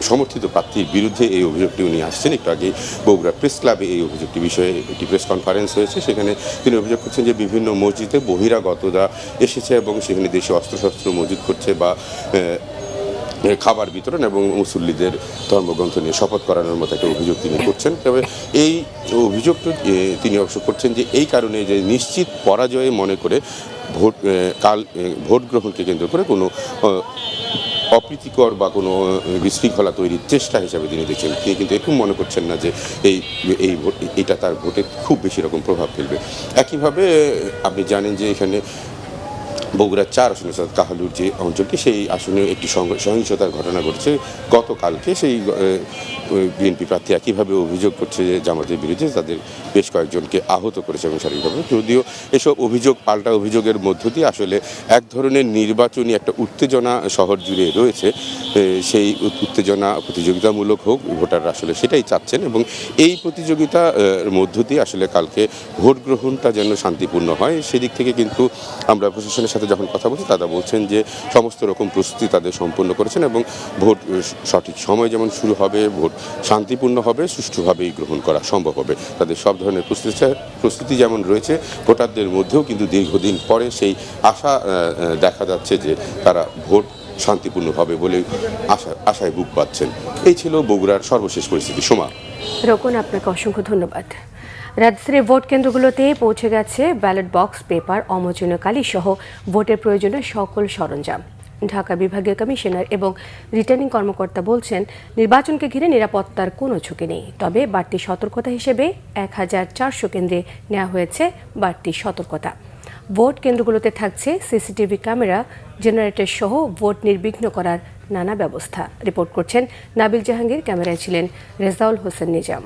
সমর্থিত প্রার্থীর বিরুদ্ধে এই অভিযোগটি উনি আসছেন। একটু আগে বগুড়া প্রেস ক্লাবে এই অভিযোগটি বিষয়ে একটি প্রেস কনফারেন্স হয়েছে, সেখানে তিনি অভিযোগ করছেন যে বিভিন্ন মসজিদে বহিরাগতরা এসেছে এবং সেখানে দেশে অস্ত্রশস্ত্র মজুত করছে বা খাবার বিতরণ এবং মুসল্লিদের ধর্মগ্রন্থ নিয়ে শপথ করানোর মতো একটা অভিযোগ তিনি করছেন। তবে এই অভিযোগটি তিনি অবশ্য করছেন যে এই কারণে যে নিশ্চিত পরাজয়ে মনে করে ভোট গ্রহণকে কেন্দ্র করে কোনো অপ্রীতিকর বা কোনো বিশৃঙ্খলা তৈরির চেষ্টা হিসাবে তিনি দেখছেন। তিনি কিন্তু এরকম মনে করছেন না যে এটা তার ভোটে খুব বেশি রকম প্রভাব ফেলবে। একইভাবে আপনি জানেন যে এখানে বগুড়া 4 আসনে কাহালুর যে অঞ্চলটি, সেই আসনে একটি সহিংসতার ঘটনা ঘটেছে গতকালকে। সেই বিএনপি প্রার্থী একইভাবে অভিযোগ করছে যে জামাতের বিরুদ্ধে তাদের বেশ কয়েকজনকে আহত করেছে এবং শারীরিকভাবে। যদিও এসব অভিযোগ পাল্টা অভিযোগের মধ্য দিয়ে আসলে এক ধরনের নির্বাচনী একটা উত্তেজনা শহর জুড়ে রয়েছে। সেই উত্তেজনা প্রতিযোগিতামূলক হোক, ভোটাররা আসলে সেটাই চাচ্ছেন, এবং এই প্রতিযোগিতার মধ্য দিয়ে আসলে কালকে ভোট গ্রহণটা যেন শান্তিপূর্ণ হয় সেদিক থেকে কিন্তু আমরা প্রশাসনের সাথে যখন কথা বলছি তারা বলছেন যে সমস্ত রকম প্রস্তুতি তাদের সম্পন্ন করেছেন এবং ভোট সঠিক সময় যেমন শুরু হবে, ভোট শান্তিপূর্ণ হবে, সুষ্ঠুভাবেই গ্রহণ করা সম্ভব হবে। তাদের সব ধরনের প্রস্তুতি যেমন রয়েছে, ভোটারদের মধ্যেও কিন্তু দীর্ঘদিন পরে সেই আশা দেখা যাচ্ছে যে তারা ভোট শান্তিপূর্ণভাবে বলে আশায় বুক পাচ্ছেন। এই ছিল বগুড়ার সর্বশেষ পরিস্থিতি। সোমা। রোকন, আপনাকে অসংখ্য ধন্যবাদ। রাজধানীর ভোট কেন্দ্রগুলোতে পৌঁছে গেছে ব্যালট বক্স, পেপার, অমোচনীয় কালি সহ ভোটের প্রয়োজনীয় সকল সরঞ্জাম। ঢাকা বিভাগীয় কমিশনার এবং রিটার্নিং কর্মকর্তা বলছেন, নির্বাচনকে ঘিরে নিরাপত্তার কোনো ঝুঁকি নেই, তবে বাড়তি সতর্কতা হিসেবে 1400 কেন্দ্রে নেওয়া হয়েছে বাড়তি সতর্কতা। ভোট কেন্দ্রগুলোতে থাকছে সিসিটিভি ক্যামেরা, জেনারেটর সহ ভোট নির্বিঘ্ন করার নানা ব্যবস্থা। রিপোর্ট করছেন নাবিল জাহাঙ্গীর, ক্যামেরায় ছিলেন রেজাউল হোসেন নিজাম।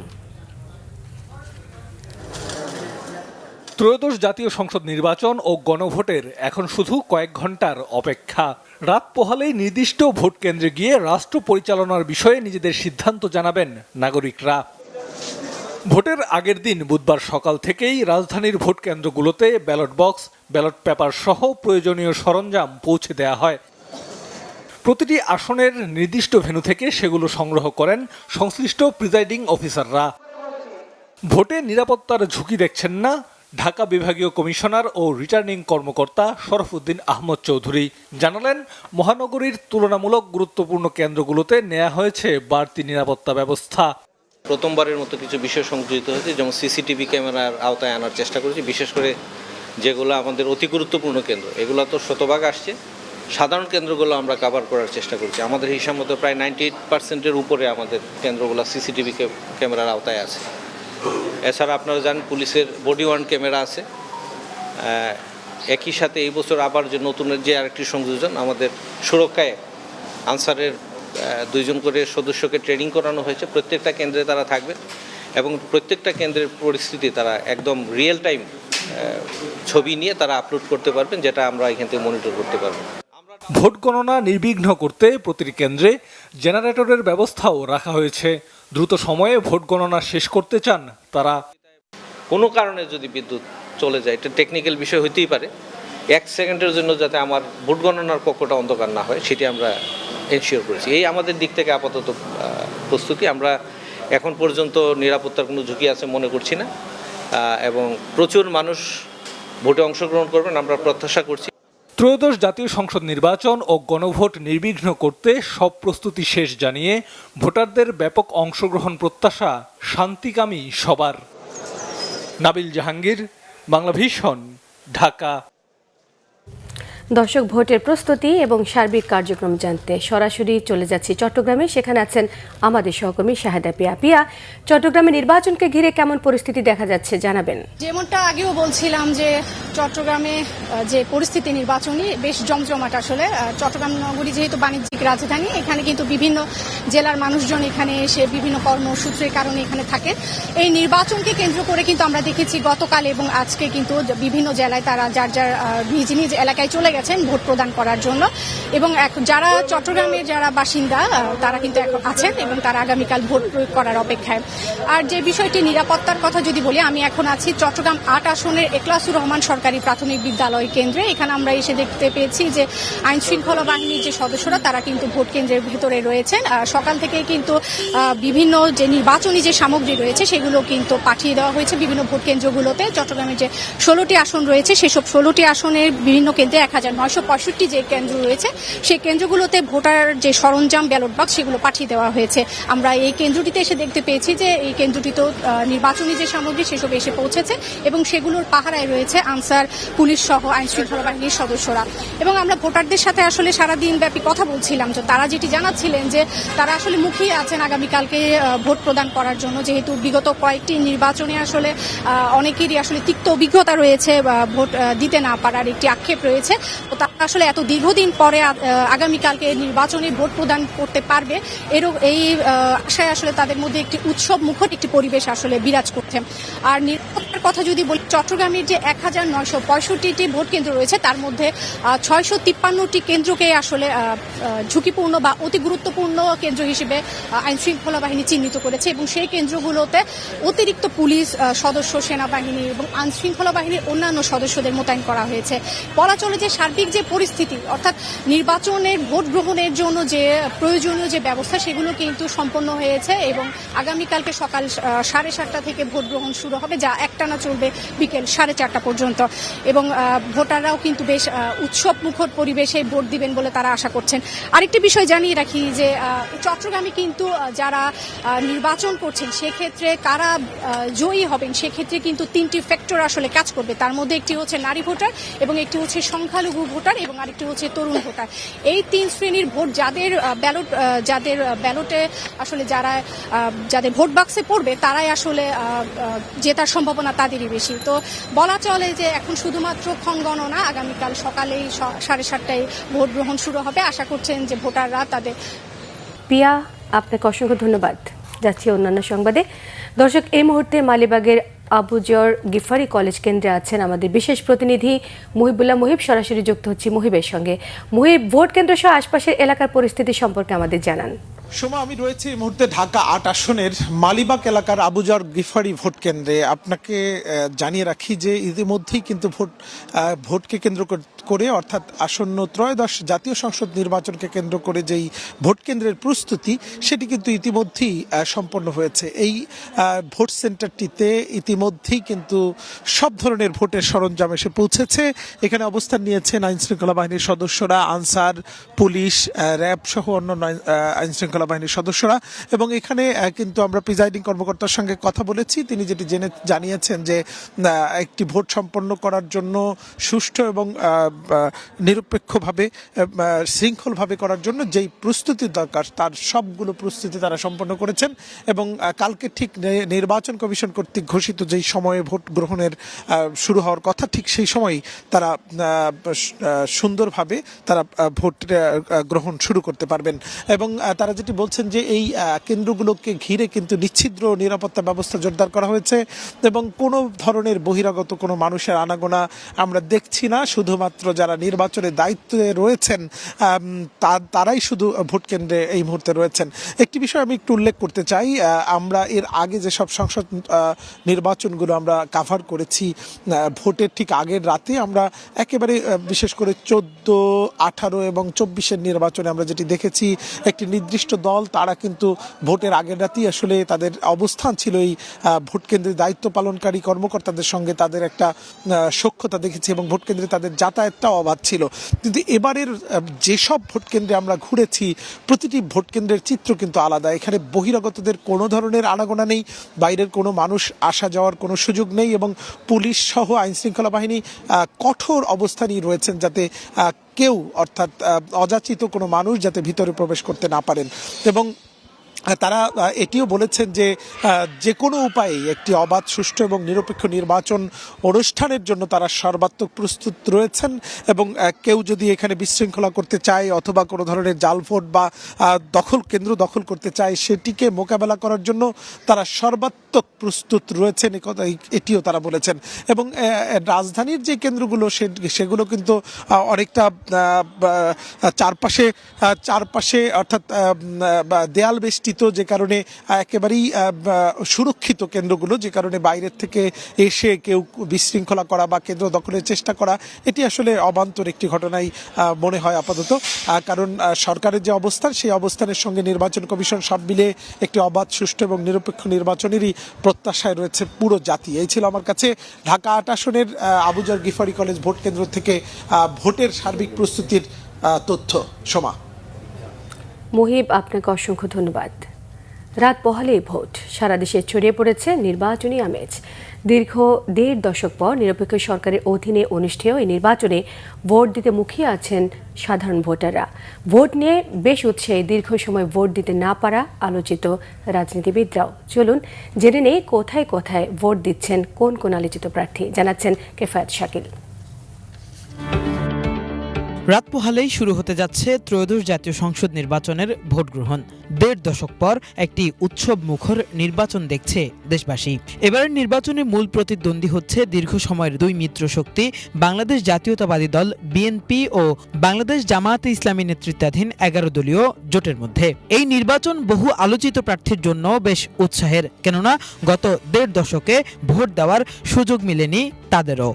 ত্রয়োদশ জাতীয় সংসদ নির্বাচন ও গণভোটের এখন শুধু কয়েক ঘন্টার অপেক্ষা। রাত পোহালেই নির্দিষ্ট ভোট কেন্দ্রে গিয়ে রাষ্ট্র পরিচালনার বিষয়ে নিজেদের সিদ্ধান্ত জানাবেন নাগরিকরা। ভোটের আগের দিন বুধবার সকাল থেকেই রাজধানীর ভোট কেন্দ্রগুলোতে ব্যালট বক্স, ব্যালট পেপার সহ প্রয়োজনীয় সরঞ্জাম পৌঁছে দেওয়া হয়। প্রতিটি আসনের নির্দিষ্ট ভেন্যু থেকে সেগুলো সংগ্রহ করেন সংশ্লিষ্ট প্রিজাইডিং অফিসাররা। ভোটে নিরাপত্তার ঝুঁকি দেখছেন না ঢাকা বিভাগীয় কমিশনার ও রিটার্নিং কর্মকর্তা শরফুদ্দিন আহমদ চৌধুরী। জানালেন, মহানগরীর তুলনামূলক গুরুত্বপূর্ণ কেন্দ্রগুলোতে নেওয়া হয়েছে বাড়তি নিরাপত্তা ব্যবস্থা। প্রথমবারের মতো কিছু বিষয় সংযোজিত হয়েছে, যেমন সিসিটিভি ক্যামেরার আওতায় আনার চেষ্টা করেছি। বিশেষ করে যেগুলো আমাদের অতি গুরুত্বপূর্ণ কেন্দ্র, এগুলো তো শতভাগ আসছে। সাধারণ কেন্দ্রগুলো আমরা কভার করার চেষ্টা করছি। আমাদের হিসাব মতো প্রায় 98%-এর উপরে আমাদের কেন্দ্রগুলো সিসিটিভি ক্যামেরার আওতায় আছে। এছাড়া আপনারা জানেন, পুলিশের বডি ওয়ার্ন ক্যামেরা আছে। একই সাথে এই বছর আবার যে নতুনের যে আরেকটি সংযোজন, আমাদের সুরক্ষায় আনসারের 2 জন করে সদস্যকে ট্রেনিং করানো হয়েছে। প্রত্যেকটা কেন্দ্রে তারা থাকবে এবং প্রত্যেকটা কেন্দ্রের পরিস্থিতি তারা একদম রিয়েল টাইম ছবি নিয়ে তারা আপলোড করতে পারবেন, যেটা আমরা এখান থেকে মনিটর করতে পারবো। ভোট গণনা নির্বিঘ্ন করতে প্রতিটি কেন্দ্রে জেনারেটরের ব্যবস্থাও রাখা হয়েছে। দ্রুত সময়ে ভোট গণনা শেষ করতে চান তারা। কোনো কারণে যদি বিদ্যুৎ চলে যায়, এটা টেকনিক্যাল বিষয় হতেই পারে, 1 সেকেন্ডের জন্য যাতে আমার ভোট গণনার কক্ষটা অন্ধকার না হয়, সেটি আমরা এনশিওর করেছি। এই আমাদের দিক থেকে আপাতত প্রস্তুতি। আমরা এখন পর্যন্ত নিরাপত্তার কোনো ঝুঁকি আছে মনে করছি না এবং প্রচুর মানুষ ভোটে অংশগ্রহণ করবেন আমরা প্রত্যাশা করছি। ত্রয়োদশ জাতীয় সংসদ নির্বাচন ও গণভোট নির্বিঘ্ন করতে সব প্রস্তুতি শেষ জানিয়ে ভোটারদের ব্যাপক অংশগ্রহণ প্রত্যাশা শান্তিকামী সবার। নাবিল জাহাঙ্গীর, বাংলাভিশন, ঢাকা। দর্শক, ভোটের প্রস্তুতি এবং সার্বিক কার্যক্রম জানতে সরাসরি চলে যাচ্ছি চট্টগ্রামে। সেখানে আছেন আমাদের সহকর্মী শাহেদা পিয়া। পিয়া, চট্টগ্রামে নির্বাচনকে ঘিরে কেমন পরিস্থিতি দেখা যাচ্ছে জানাবেন। যেমনটা আগেও বলছিলাম যে চট্টগ্রামে যে পরিস্থিতি নির্বাচনী বেশ জমজমাট। আসলে চট্টগ্রাম নগরী যেহেতু বাণিজ্যিক রাজধানী, এখানে কিন্তু বিভিন্ন জেলার মানুষজন এখানে এসে বিভিন্ন কর্মসূত্রের কারণে এখানে থাকেন। এই নির্বাচনকে কেন্দ্র করে কিন্তু আমরা দেখেছি গতকাল এবং আজকে কিন্তু বিভিন্ন জেলায় তারা যার যার নিজ নিজ এলাকায় চলে গেছেন ভোট প্রদান করার জন্য। এবং যারা চট্টগ্রামের যারা বাসিন্দা তারা কিন্তু এখন আছেন এবং তারা আগামীকাল ভোট প্রয়োগ করার অপেক্ষায়। আর যে বিষয়টি নিরাপত্তার কথা যদি বলি, আমি এখন আছি চট্টগ্রাম 8 আসনের একলাসুর রহমান সরকারি প্রাথমিক বিদ্যালয় কেন্দ্রে। এখানে আমরা এসে দেখতে পেয়েছি যে আইন শৃঙ্খলা বাহিনীর যে সদস্যরা তারা কিন্তু ভোট কেন্দ্রের ভেতরে রয়েছেন। সকাল থেকে কিন্তু বিভিন্ন যে নির্বাচনী যে সামগ্রী রয়েছে সেগুলো কিন্তু পাঠিয়ে দেওয়া হয়েছে বিভিন্ন ভোট কেন্দ্রগুলোতে। চট্টগ্রামের যে 16টি আসন রয়েছে সেসব 16টি আসনের বিভিন্ন কেন্দ্রে 1965 যে কেন্দ্র রয়েছে সেই কেন্দ্রগুলোতে ভোটার যে সরঞ্জাম ব্যালট বক্স সেগুলো পাঠিয়ে দেওয়া হয়েছে। আমরা এই কেন্দ্রটিতে এসে দেখতে পেয়েছি যে এই কেন্দ্রটিতে নির্বাচনী যে সামগ্রী সেসব এসে পৌঁছেছে এবং সেগুলোর পাহারায় রয়েছে আনসার, পুলিশ সহ আইন শৃঙ্খলা বাহিনীর সদস্যরা। এবং আমরা ভোটারদের সাথে আসলে সারাদিন ব্যাপী কথা বলছিলাম, যে তারা যেটি জানাচ্ছিলেন যে তারা আসলে মুখিয়ে আছেন আগামীকালকে ভোট প্রদান করার জন্য। যেহেতু বিগত কয়েকটি নির্বাচনে আসলে অনেকেরই আসলে তিক্ত অভিজ্ঞতা রয়েছে, ভোট দিতে না পারার একটি আক্ষেপ রয়েছে। তো তারা আসলে এত দীর্ঘদিন পরে আগামীকালকে নির্বাচনে ভোট প্রদান করতে পারবে এই আশায় আসলে তাদের মধ্যে একটি উৎসব মুখর একটি পরিবেশ আসলে বিরাজ করছে। আর নিরাপত্তার কথা যদি বলি, চট্টগ্রামের যে 1965টি ভোট কেন্দ্র রয়েছে তার মধ্যে 653টি কেন্দ্রকে আসলে ঝুঁকিপূর্ণ বা অতি গুরুত্বপূর্ণ কেন্দ্র হিসেবে আইন শৃঙ্খলা বাহিনী চিহ্নিত করেছে এবং সেই কেন্দ্রগুলোতে অতিরিক্ত পুলিশ সদস্য, সেনাবাহিনী এবং আইন শৃঙ্খলা বাহিনীর অন্যান্য সদস্যদের মোতায়েন করা হয়েছে। বলা চলে যে সার্বিক যে পরিস্থিতি, অর্থাৎ নির্বাচনের ভোট গ্রহণের জন্য যে প্রয়োজনীয় যে ব্যবস্থা সেগুলো কিন্তু সম্পন্ন হয়েছে এবং আগামীকালকে সকাল 7:30 থেকে ভোট ভোট গ্রহণ শুরু হবে, যা একটানা চলবে বিকেল 4:30 পর্যন্ত। এবং ভোটাররাও কিন্তু বেশ উৎসব মুখর পরিবেশে ভোট দিবেন বলে তারা আশা করছেন। আরেকটি বিষয় জানিয়ে রাখি যে চট্টগ্রামে কিন্তু যারা নির্বাচন করছেন সেক্ষেত্রে কারা জয়ী হবেন সেক্ষেত্রে কিন্তু 3টি ফ্যাক্টর আসলে কাজ করবে। তার মধ্যে একটি হচ্ছে নারী ভোটার, এবং একটি হচ্ছে সংখ্যালঘু ভোটার, এবং আরেকটি হচ্ছে তরুণ ভোটার। এই 3 শ্রেণীর ভোট যাদের ব্যালটে আসলে যাদের ভোট বাক্সে পড়বে তারাই আসলে জেতার সম্ভাবনা তাদেরই বেশি। তো বলা চলে যে এখন শুধুমাত্র ক্ষণগণনা, আগামীকাল সকালেই 7:30টায় ভোট গ্রহণ শুরু হবে। আশা করছেন যে ভোটাররা তাদের। পিয়া, আপনাকে অসংখ্য ধন্যবাদ। যাচ্ছি অন্যান্য সংবাদে। দর্শক, এই মুহূর্তে মালিবাগের আবুজর গিফারি কলেজ কেন্দ্রে আছেন আমাদের বিশেষ প্রতিনিধি মুহিবুল্লাহ মুহিব। সরাসরি যুক্ত হচ্ছি মুহিবের সঙ্গে। মুহিব, ভোট কেন্দ্র সহ আশপাশের এলাকার পরিস্থিতি সম্পর্কে আমাদের জানান। সোমা, আমি রয়েছি এই মুহূর্তে ঢাকা 8 আসনের মালিবাগ এলাকার আবুজর গিফারি ভোট কেন্দ্রে। আপনাকে জানিয়ে রাখি যে ইতিমধ্যেই কিন্তু ভোটকে কেন্দ্র করে, অর্থাৎ আসন্ন ত্রয়োদশ জাতীয় সংসদ নির্বাচনকে কেন্দ্র করে যেই ভোট কেন্দ্রের প্রস্তুতি সেটি কিন্তু ইতিমধ্যেই সম্পন্ন হয়েছে। এই ভোট সেন্টারটিতে ইতিমধ্যেই কিন্তু সব ধরনের ভোটের সরঞ্জাম এসে পৌঁছেছে। এখানে অবস্থান নিয়েছেন আইনশৃঙ্খলা বাহিনীর সদস্যরা, আনসার, পুলিশ, র্যাব সহ অন্য আইনশৃঙ্খলা বাহিনীর সদস্যরা। এবং এখানে কিন্তু আমরা প্রিজাইডিং কর্মকর্তার সঙ্গে কথা বলেছি। তিনি যেটি জানিয়েছেন যে একটি ভোট সম্পন্ন করার জন্য সুষ্ঠু এবং নিরপেক্ষভাবে শৃঙ্খলভাবে করার জন্য যেই প্রস্তুতি দরকার তার সবগুলো প্রস্তুতি তারা সম্পন্ন করেছেন। এবং কালকে ঠিক নির্বাচন কমিশন কর্তৃক ঘোষিত যেই সময়ে ভোট গ্রহণের শুরু হওয়ার কথা, ঠিক সেই সময়ই তারা সুন্দরভাবে তারা ভোট গ্রহণ শুরু করতে পারবেন। এবং তারা যেটি বলছেন যে এই কেন্দ্রগুলোকে ঘিরে কিন্তু নিচ্ছিদ্র নিরাপত্তা ব্যবস্থা জোরদার করা হয়েছে এবং কোনো ধরনের বহিরাগত কোনো মানুষের আনাগোনা আমরা দেখছি না। শুধুমাত্র যারা নির্বাচনের দায়িত্বে রয়েছেন তারাই শুধু ভোট কেন্দ্রে এই মুহূর্তে রয়েছেন। একটি বিষয় আমি একটু উল্লেখ করতে চাই, আমরা এর আগে যেসব সংসদ নির্বাচনগুলো আমরা কাভার করেছি, ভোটের ঠিক আগের রাতে আমরা একেবারে বিশেষ করে 14, 18 এবং 24-এর নির্বাচনে আমরা যেটি দেখেছি, একটি নির্দিষ্ট দল তারা কিন্তু ভোটের আগের রাতেই আসলে তাদের অবস্থান ছিল এই ভোট কেন্দ্রে দায়িত্ব পালনকারী কর্মকর্তাদের সঙ্গে তাদের একটা সখ্যতা দেখেছি এবং ভোট কেন্দ্রে তাদের যাতায়াতটাও অবাধ ছিল। কিন্তু এবারের যেসব ভোট কেন্দ্রে আমরা ঘুরেছি প্রতিটি ভোট কেন্দ্রের চিত্র কিন্তু আলাদা। এখানে বহিরাগতদের কোনো ধরনের আনাগোনা নেই, বাইরের কোনো মানুষ আসা যাওয়ার কোনো সুযোগ নেই এবং পুলিশ সহ আইনশৃঙ্খলা বাহিনী কঠোর অবস্থানই রয়েছেন যাতে কেউ, অর্থাৎ অযাচিত কোনো মানুষ যাতে ভিতরে প্রবেশ করতে না পারেন। এবং তারা এটিও বলেছেন যে যে কোনো উপায়ে একটি অবাধ, সুষ্ঠু এবং নিরপেক্ষ নির্বাচন অনুষ্ঠানের জন্য তারা সর্বাত্মক প্রস্তুত রয়েছেন এবং কেউ যদি এখানে বিশৃঙ্খলা করতে চায় অথবা কোনো ধরনের জাল ভোট বা কেন্দ্র দখল করতে চায় সেটিকে মোকাবেলা করার জন্য তারা সর্বাত্মক প্রস্তুত রয়েছেন, এটিও তারা বলেছেন। এবং রাজধানীর যে কেন্দ্রগুলো সেগুলো কিন্তু অনেকটা চারপাশে অর্থাৎ দেয়াল বেষ্টিত, যে কারণে একেবারেই সুরক্ষিত কেন্দ্রগুলো, যে কারণে বাইরের থেকে এসে কেউ বিশৃঙ্খলা করা বা কেন্দ্র দখলের চেষ্টা করা এটি আসলে অবান্তর একটি ঘটনাই মনে হয় আপাতত। কারণ সরকারের যে অবস্থান সেই অবস্থানের সঙ্গে নির্বাচন কমিশন সব মিলে একটি অবাধ, সুষ্ঠু এবং নিরপেক্ষ নির্বাচনেরই প্রত্যাশায় রয়েছে পুরো জাতি। এই ছিল আমার কাছে ঢাকা 8 আসনের আবুজর গিফারি কলেজ ভোট কেন্দ্র থেকে ভোটের সার্বিক প্রস্তুতির তথ্য। সোমা। মুহিব, আপনাকে অসংখ্য ধন্যবাদ। রাত পোহালেই ভোট, সারা দেশে ছড়িয়ে পড়েছে নির্বাচনী আমেজ। দীর্ঘ 1.5 দশক পর নিরপেক্ষ সরকারের অধীনে অনুষ্ঠেয় এই নির্বাচনে ভোট দিতে মুখিয়ে আছেন সাধারণ ভোটাররা। ভোট নিয়ে বেশ উৎসাহী, দীর্ঘ সময় ভোট দিতে না পারা আলোচিত রাজনীতিবিদরাও। চলুন জেনে নেই কোথায় কোথায় ভোট দিচ্ছেন কোন কোন আলোচিত প্রার্থী, জানাচ্ছেন কেফায়েত শাকিল। রাত পোহালেই শুরু হতে যাচ্ছে ত্রয়োদশ জাতীয় সংসদ নির্বাচনের ভোট গ্রহণ। 1.5 দশক পর একটি উৎসব মুখর নির্বাচন দেখছে দেশবাসী। এবারের নির্বাচনে মূল প্রতিদ্বন্দ্বী হচ্ছে দীর্ঘ সময়ের 2 মিত্র শক্তি বাংলাদেশ জাতীয়তাবাদী দল বিএনপি ও বাংলাদেশ জামায়াতে ইসলামী নেতৃত্বাধীন 11 দলীয় জোটের মধ্যে। এই নির্বাচন বহু আলোচিত প্রার্থীর জন্য বেশ উৎসাহের, কেননা গত 1.5 দশকে ভোট দেওয়ার সুযোগ মিলেনি তাদেরও।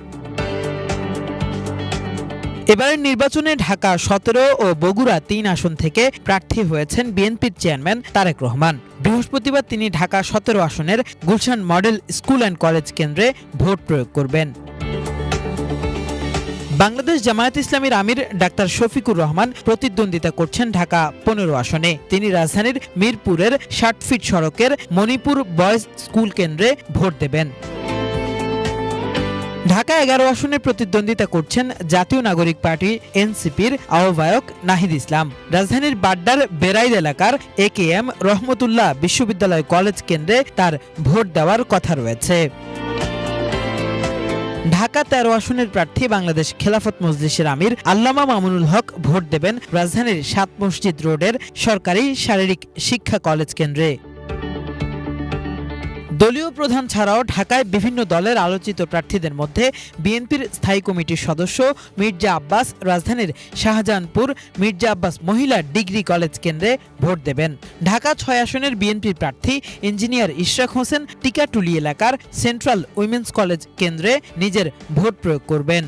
এবারের নির্বাচনে ঢাকা 17 ও বগুড়া 3 আসন থেকে প্রার্থী হয়েছেন বিএনপির চেয়ারম্যান তারেক রহমান। বৃহস্পতিবার তিনি ঢাকা 17 আসনের Gulshan model school and college কেন্দ্রে ভোট প্রয়োগ করবেন। বাংলাদেশ জামায়াত ইসলামীর আমির ডাক্তার শফিকুর রহমান প্রতিদ্বন্দ্বিতা করছেন ঢাকা 15 আসনে। তিনি রাজধানীর মিরপুরের 60 ফিট সড়কের মণিপুর বয়েজ স্কুল কেন্দ্রে ভোট দেবেন। ঢাকা 11 আসনে প্রতিদ্বন্দ্বিতা করছেন জাতীয় নাগরিক পার্টি এনসিপির আহ্বায়ক নাহিদ ইসলাম। রাজধানীর বাড্ডার বেরাইল এলাকার AKM রহমতুল্লাহ বিশ্ববিদ্যালয় কলেজ কেন্দ্রে তার ভোট দেওয়ার কথা রয়েছে। ঢাকা 13 আসনের প্রার্থী বাংলাদেশ খেলাফত মজলিসের আমির আল্লামা মামুনুল হক ভোট দেবেন রাজধানীর 7 মসজিদ রোডের সরকারি শারীরিক শিক্ষা কলেজ কেন্দ্রে। দলীয় প্রধান ছাড়াও ঢাকায় বিভিন্ন দলের আলোচিত প্রার্থীদের মধ্যে বিএনপির স্থায়ী কমিটির সদস্য মির্জা আব্বাস রাজধানীর শাহজাহানপুর মির্জা আব্বাস মহিলা ডিগ্রি কলেজ কেন্দ্রে ভোট দেবেন। ঢাকা 6 আসনের বিএনপির প্রার্থী ইঞ্জিনিয়ার ইশরাক হোসেন টিকাটুলি এলাকার সেন্ট্রাল উইমেন্স কলেজ কেন্দ্রে নিজের ভোট প্রয়োগ করবেন।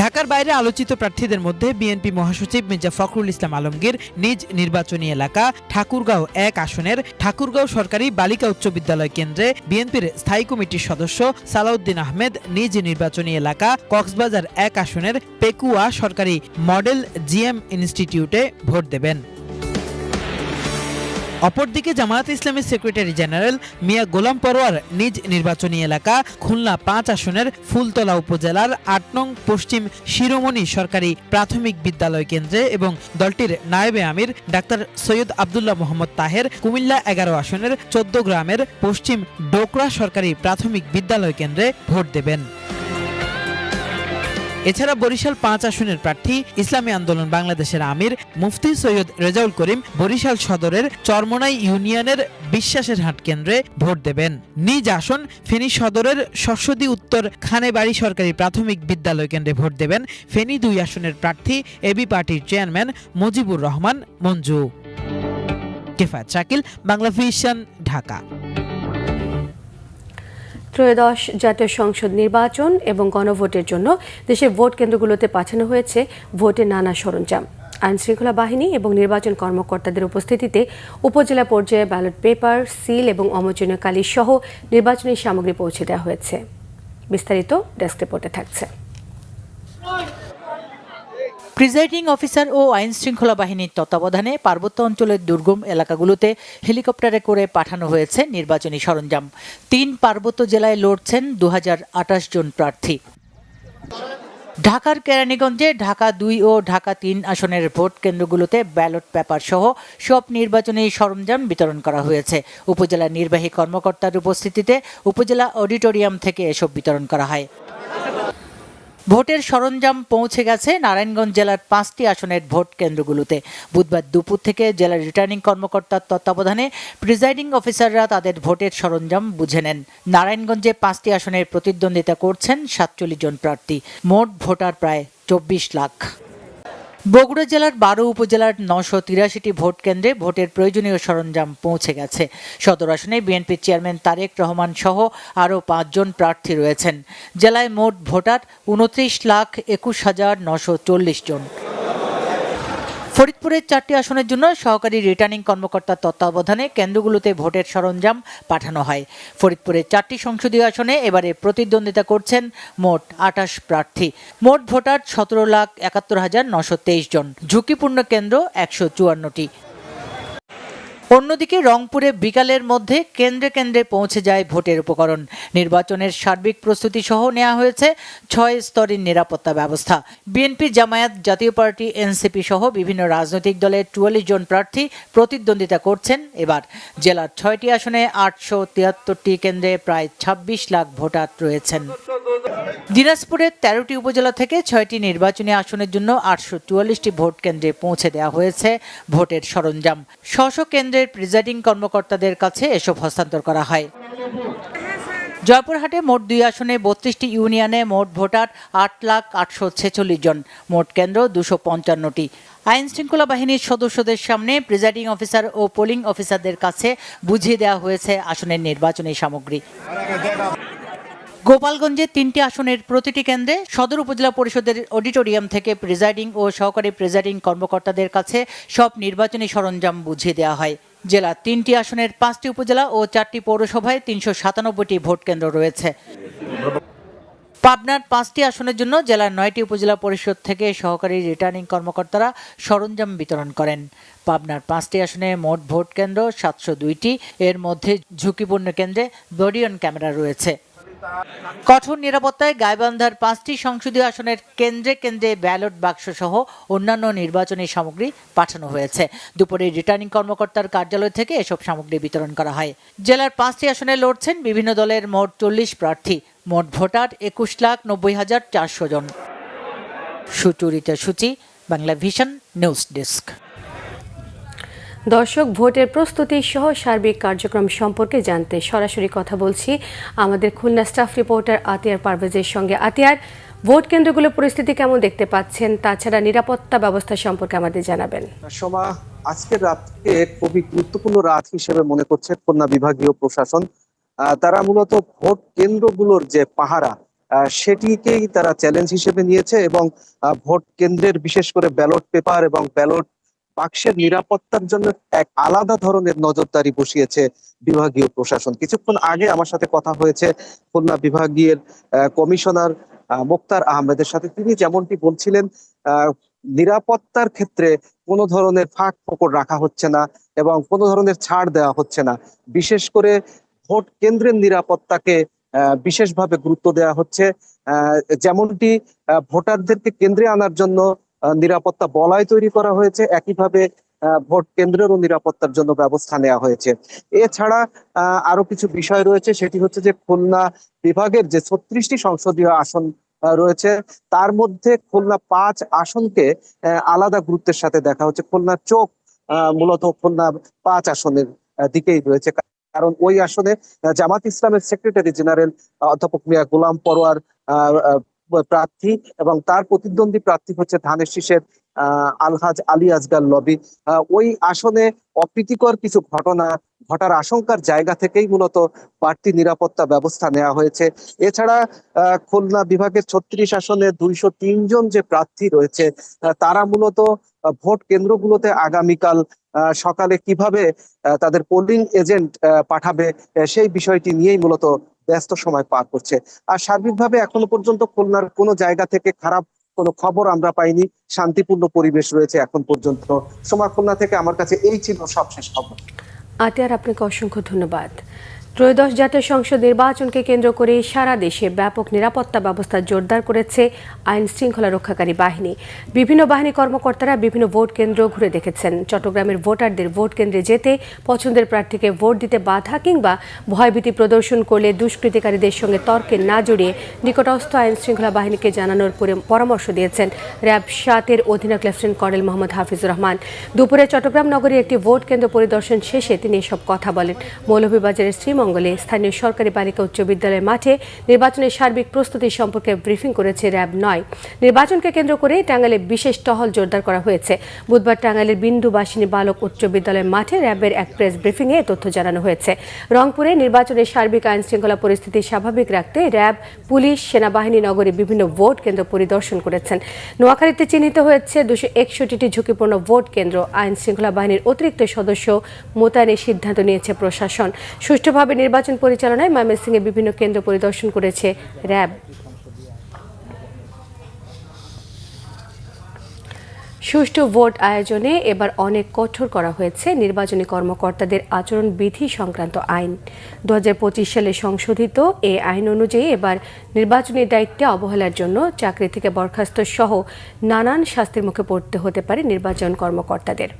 ঢাকার বাইরে আলোচিত প্রার্থীদের মধ্যে বিএনপি মহাসচিব মির্জা ফখরুল ইসলাম আলমগীর নিজ নির্বাচনী এলাকা ঠাকুরগাঁও 1 আসনের ঠাকুরগাঁও সরকারি বালিকা উচ্চ বিদ্যালয় কেন্দ্রে, বিএনপির স্থায়ী কমিটির সদস্য সালাউদ্দিন আহমেদ নিজ নির্বাচনী এলাকা কক্সবাজার 1 আসনের পেকুয়া সরকারি মডেল GM ইনস্টিটিউটে ভোট দেবেন। অপরদিকে জামায়াত ইসলামীর সেক্রেটারি জেনারেল মিয়া গোলাম পরোয়ার নিজ নির্বাচনী এলাকা খুলনা 5 আসনের ফুলতলা উপজেলার 8 নং পশ্চিম শিরোমণি সরকারি প্রাথমিক বিদ্যালয় কেন্দ্রে এবং দলটির নায়েবে আমির ডাক্তার সৈয়দ আব্দুল্লাহ মোহাম্মদ তাহের কুমিল্লা 11 আসনের 14 গ্রামের পশ্চিম ডোকরা সরকারি প্রাথমিক বিদ্যালয় কেন্দ্রে ভোট দেবেন। এছাড়া বরিশাল 5 আসনের প্রার্থী ইসলামী আন্দোলন বাংলাদেশের আমির মুফতি সৈয়দ রেজাউল করিম বরিশাল সদরের চরমোনাই ইউনিয়নের বিশ্বাসের হাট কেন্দ্রে ভোট দেবেন। নিজ আসন ফেনী সদরের শস্যদি উত্তর খানেবাড়ি সরকারি প্রাথমিক বিদ্যালয় কেন্দ্রে ভোট দেবেন ফেনী 2 আসনের প্রার্থী এবি পার্টির চেয়ারম্যান মুজিবুর রহমান মঞ্জু। কেফায়েত শাকিল, বাংলা ভিশন, ঢাকা। ত্রয়োদশ জাতীয় সংসদ নির্বাচন এবং গণভোটের জন্য দেশের ভোট কেন্দ্রগুলোতে পাঠানো হয়েছে ভোটের নানা সরঞ্জাম। আইনশৃঙ্খলা বাহিনী এবং নির্বাচন কর্মকর্তাদের উপস্থিতিতে উপজেলা পর্যায়ে ব্যালট পেপার, সিল এবং অমোচনীয় কালি সহ নির্বাচনী সামগ্রী পৌঁছে দেওয়া হয়েছে। বিস্তারিত ডেস্ক রিপোর্টে থাকছে। প্রিজাইডিং অফিসার ও আইন শৃঙ্খলা বাহিনীর তত্ত্বাবধানে পার্বত্য অঞ্চলের দুর্গম এলাকাগুলোতে হেলিকপ্টারে করে পাঠানো হয়েছে নির্বাচনী সরঞ্জাম। 3 পার্বত্য জেলায় লড়ছেন 2028 জন প্রার্থী। ঢাকার কেরানীগঞ্জে ঢাকা 2 ও ঢাকা 3 আসনের ভোট কেন্দ্রগুলোতে ব্যালট পেপার সহ সব নির্বাচনী সরঞ্জাম বিতরণ করা হয়েছে। উপজেলা নির্বাহী কর্মকর্তার উপস্থিতিতে উপজেলা অডিটোরিয়াম থেকে এসব বিতরণ করা হয়। ভোটের সরঞ্জাম পৌঁছে গেছে নারায়ণগঞ্জ জেলার 5টি আসনের ভোট কেন্দ্রগুলোতে। বুধবার দুপুর থেকে জেলার রিটার্নিং কর্মকর্তার তত্ত্বাবধানে প্রিজাইডিং অফিসাররা তাদের ভোটের সরঞ্জাম বুঝে নেন। নারায়ণগঞ্জে 5টি আসনের প্রতিদ্বন্দ্বিতা করছেন 47 জন প্রার্থী। মোট ভোটার প্রায় 24 লাখ। বগুড়া জেলার 12 উপজেলার 983টি ভোট কেন্দ্রে ভোটের প্রয়োজনীয় সরঞ্জাম পৌঁছে গেছে। সদর আসনে বিএনপির চেয়ারম্যান তারেক রহমান সহ আরও 5 জন প্রার্থী রয়েছেন। জেলায় মোট ভোটার 29,21,940 জন। ফরিদপুরের 4টি আসনের জন্য সহকারী রিটার্নিং কর্মকর্তার তত্ত্বাবধানে কেন্দ্রগুলোতে ভোটের সরঞ্জাম পাঠানো হয়। ফরিদপুরের 4টি সংসদীয় আসনে এবারে প্রতিদ্বন্দ্বিতা করছেন মোট 28 প্রার্থী। মোট ভোটার 17,71,923 জন। ঝুঁকিপূর্ণ কেন্দ্র 154টি। অন্যদিকে রংপুরে বিকালের মধ্যে কেন্দ্রে কেন্দ্রে পৌঁছে যায় ভোটের উপকরণ। নির্বাচনের সার্বিক প্রস্তুতি সহ নেওয়া হয়েছে 6 স্তরের নিরাপত্তা ব্যবস্থা। বিএনপি, জামায়াত, জাতীয় পার্টি, এনসিপি সহ বিভিন্ন রাজনৈতিক দলের 44 জন প্রার্থী প্রতিদ্বন্দ্বিতা করছেন। এবার জেলার 6টি আসনে 873টি কেন্দ্রে প্রায় 26 লাখ ভোটার রয়েছেন। দিনাজপুরের 13টি উপজেলা থেকে 6টি নির্বাচনী আসনের জন্য 844টি ভোট কেন্দ্রে পৌঁছে দেওয়া হয়েছে ভোটের সরঞ্জাম। স্ব কেন্দ্রের প্রিজাইডিং কর্মকর্তাদের কাছে এসব হস্তান্তর করা হয়। জয়পুরহাটে মোট 2 আসনে 32টি ইউনিয়নে মোট ভোটার 8,846 জন। মোট কেন্দ্র 255টি। আইন শৃঙ্খলা বাহিনীর সদস্যদের সামনে প্রিজাইডিং অফিসার ও পোলিং অফিসারদের কাছে বুঝিয়ে দেওয়া হয়েছে আসনের নির্বাচনী সামগ্রী। গোপালগঞ্জে 3টি আসনের প্রতিটি কেন্দ্রে সদর উপজেলা পরিষদের অডিটোরিয়াম থেকে প্রিজাইডিং ও সহকারী প্রিজাইডিং কর্মকর্তাদের কাছে সব নির্বাচনী সরঞ্জাম বুঝিয়ে দেওয়া হয়। জেলার 3টি আসনের 5টি উপজেলা ও 4টি পৌরসভায় 397টি ভোট কেন্দ্র রয়েছে। পাবনার 5টি আসনের জন্য জেলার 9টি উপজেলা পরিষদ থেকে সহকারী রিটার্নিং কর্মকর্তারা সরঞ্জাম বিতরণ করেন। পাবনার 5টি আসনে মোট ভোট কেন্দ্র 702টি, এর মধ্যে ঝুঁকিপূর্ণ কেন্দ্রে বডি অন ক্যামেরা রয়েছে। কঠোর নিরাপত্তায় গাইবান্ধার 5টি সংসদীয় আসনের কেন্দ্রে কেন্দ্রে ব্যালট বাক্স সহ অন্যান্য নির্বাচনী সামগ্রী পাঠানো হয়েছে। দুপুরে রিটার্নিং কর্মকর্তার কার্যালয় থেকে এসব সামগ্রী বিতরণ করা হয়। জেলার 5টি আসনে লড়ছেন বিভিন্ন দলের মোট 40 প্রার্থী। মোট ভোটার 21,90,400 জন। সুচরিতা সূচি, বাংলা ভিশন নিউজ ডেস্ক। দর্শক, ভোটের প্রস্তুতি সহ সার্বিক কার্যক্রম সম্পর্কে জানতে সরাসরি কথা বলছি আমাদের খুলনা স্টাফ রিপোর্টার আতিয়ার পারভেজের সঙ্গে। আতিয়ার, ভোট কেন্দ্রগুলোর পরিস্থিতি কেমন দেখতে পাচ্ছেন? তাছাড়া নিরাপত্তা ব্যবস্থা সম্পর্কে আমাদের জানাবেন। সোমা, আজকের রাতকে খুবই গুরুত্বপূর্ণ রাত হিসেবে মনে করছে খুলনা বিভাগীয় প্রশাসন। তারা মূলত ভোট কেন্দ্রগুলোর যে পাহারা সেটিকেই তারা চ্যালেঞ্জ হিসেবে নিয়েছে এবং ভোট কেন্দ্রের বিশেষ করে ব্যালট পেপার এবং ব্যালট বাক্সের নিরাপত্তার জন্য এক আলাদা ধরনের নজরদারি বসিয়েছে বিভাগীয় প্রশাসন। কিছুক্ষণ আগে আমার সাথে কথা হয়েছে খুলনা বিভাগীয় কমিশনার মোক্তার আহমেদের সাথে। তিনি যেমনটি বলছিলেন, নিরাপত্তার ক্ষেত্রে কোনো ধরনের ফাঁক ফোকর রাখা হচ্ছে না এবং কোনো ধরনের ছাড় দেওয়া হচ্ছে না। বিশেষ করে ভোট কেন্দ্রের নিরাপত্তাকে বিশেষভাবে গুরুত্ব দেওয়া হচ্ছে। যেমনটি ভোটারদেরকে কেন্দ্রে আনার জন্য নিরাপত্তা বলয় তৈরি করা হয়েছে, একইভাবে ভোট কেন্দ্রেরও নিরাপত্তার জন্য ব্যবস্থা নেওয়া হয়েছে। এছাড়া আরো কিছু বিষয় রয়েছে, সেটি হচ্ছে যে খুলনা বিভাগের যে 36টি সংসদীয় আসন রয়েছে তার মধ্যে খুলনা 5 আসনকে আলাদা গুরুত্বের সাথে দেখা হচ্ছে। খুলনার চোখ মূলত খুলনা 5 আসনের দিকেই রয়েছে, কারণ ওই আসনে জামাত ইসলামের সেক্রেটারি জেনারেল অধ্যাপক মিয়া গোলাম পরোয়ার প্রার্থী এবং তার প্রতিদ্বন্দ্বী প্রার্থী হচ্ছে ধানের শীষের আলহাজ আলী আজগার লবি। ওই আসনে অপ্রীতিকর কিছু ঘটনা ঘটার আশঙ্কার জায়গা থেকেই মূলত বাড়তি নিরাপত্তা ব্যবস্থা নেওয়া হয়েছে। এছাড়া খুলনা বিভাগের 36 আসনে 203 জন যে প্রার্থী রয়েছে তারা মূলত ভোট কেন্দ্রগুলোতে আগামীকাল সকালে কিভাবে তাদের পোলিং এজেন্ট পাঠাবে সেই বিষয়টি নিয়েই মূলত ব্যস্ত সময় পার করছে। আর সার্বিকভাবে এখনো পর্যন্ত খুলনার কোনো জায়গা থেকে খারাপ কোনো খবর আমরা পাইনি, শান্তিপূর্ণ পরিবেশ রয়েছে এখন পর্যন্ত। সোমা, খুলনা থেকে আমার কাছে এই ছিল সবশেষ খবর। আতিয়ার, আপনাকে অসংখ্য ধন্যবাদ। ত্রয়োদশ জাতীয় সংসদ নির্বাচনকে কেন্দ্র করে সারা দেশে ব্যাপক নিরাপত্তা ব্যবস্থা জোরদার করেছে আইন শৃঙ্খলা রক্ষাকারী বাহিনী। বিভিন্ন বাহিনী কর্মকর্তারা বিভিন্ন ভোট কেন্দ্র ঘুরে দেখেছেন। চট্টগ্রামের ভোটারদের ভোট কেন্দ্রে যেতে, পছন্দের প্রার্থীকে ভোট দিতে বাধা কিংবা ভয়ভীতি প্রদর্শন করলে দুষ্কৃতিকারীদের সঙ্গে তর্কে না জড়িয়ে নিকটস্থ আইন শৃঙ্খলা বাহিনীকে জানানোর পরামর্শ দিয়েছেন র্যাব 7-এর অধিনায়ক লেফটেন্যান্ট কর্নেল মোহাম্মদ হাফিজুর রহমান। দুপুরে চট্টগ্রাম নগরীর একটি ভোট কেন্দ্র পরিদর্শন শেষে তিনি এসব কথা বলেন। মৌলভীবাজারের শ্রীমঙ্গলে স্থানীয় সরকারি বালিকা উচ্চ বিদ্যালয়ের মাঠে নির্বাচনের সার্বিক প্রস্তুতি সম্পর্কে ব্রিফিং করেছে র্যাব 9। নির্বাচনকে কেন্দ্র করে টাঙ্গাইলে বিশেষ টহল জোরদার করা হয়েছে। বুধবার টাঙ্গাইলের বিন্দুবাসিনী বালক উচ্চ বিদ্যালয়ের মাঠে র্যাবের এক প্রেস ব্রিফিংয়ে এ তথ্য জানানো হয়েছে। রংপুরে নির্বাচনের সার্বিক আইন শৃঙ্খলা পরিস্থিতি স্বাভাবিক রাখতে র্যাব, পুলিশ, সেনাবাহিনী নগরীর বিভিন্ন ভোট কেন্দ্র পরিদর্শন করেছেন। নোয়াখালীতে চিহ্নিত হয়েছে 261টি ঝুঁকিপূর্ণ ভোট কেন্দ্র। আইন শৃঙ্খলা বাহিনীর অতিরিক্ত সদস্য মোতায়েনের সিদ্ধান্ত নিয়েছে প্রশাসন। সুষ্ঠুভাবে নির্বাচন পরিচালনায় ময়মনসিংহে বিভিন্ন কেন্দ্র পরিদর্শন করেছে র্যাব। সুষ্ঠু ভোট আয়োজনে এবার অনেক কঠোর করা হয়েছে নির্বাচনী কর্মকর্তাদের আচরণবিধি সংক্রান্ত আইন। 2025 সালে সংশোধিত এই আইন অনুযায়ী এবার নির্বাচনী দায়িত্বে অবহেলার জন্য চাকরি থেকে বরখাস্ত সহ নানান শাস্তির মুখে পড়তে হতে পারে নির্বাচন কর্মকর্তাদের।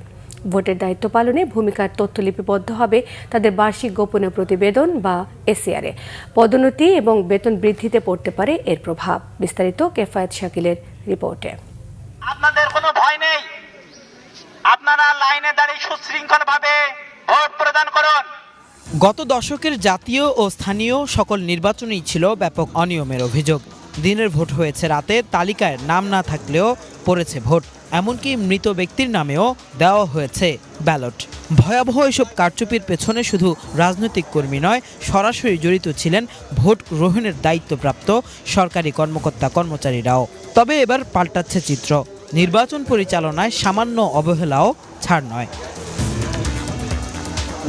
ভোটের দায়িত্ব পালনে ভূমিকার তথ্য লিপিবদ্ধ হবে তাদের বার্ষিক গোপনীয় প্রতিবেদন বা এসিআরে। পদোন্নতি এবং বেতন বৃদ্ধিতে পড়তে পারে এর প্রভাব। বিস্তারিত কেফায়েত শাকিলের রিপোর্টে। আপনাদের কোনো ভয় নেই, আপনারা লাইনে দাঁড়িয়ে সুশৃঙ্খলভাবে ভোট প্রদান করুন। গত দশকের জাতীয় ও স্থানীয় সকল নির্বাচনেই ছিল ব্যাপক অনিয়মের অভিযোগ। দিনের ভোট হয়েছে রাতে, তালিকায় নাম না থাকলেও পড়েছে ভোট। এমনকি মৃত ব্যক্তির নামেও দেওয়া হয়েছে ব্যালট। ভয়াবহ এসব কারচুপির পেছনে শুধু রাজনৈতিক কর্মী নয়, সরাসরি জড়িত ছিলেন ভোট গ্রহণের দায়িত্বপ্রাপ্ত সরকারি কর্মকর্তা কর্মচারীরাও। তবে এবার পাল্টাচ্ছে চিত্র। নির্বাচন পরিচালনায় সামান্য অবহেলাও ছাড় নয়।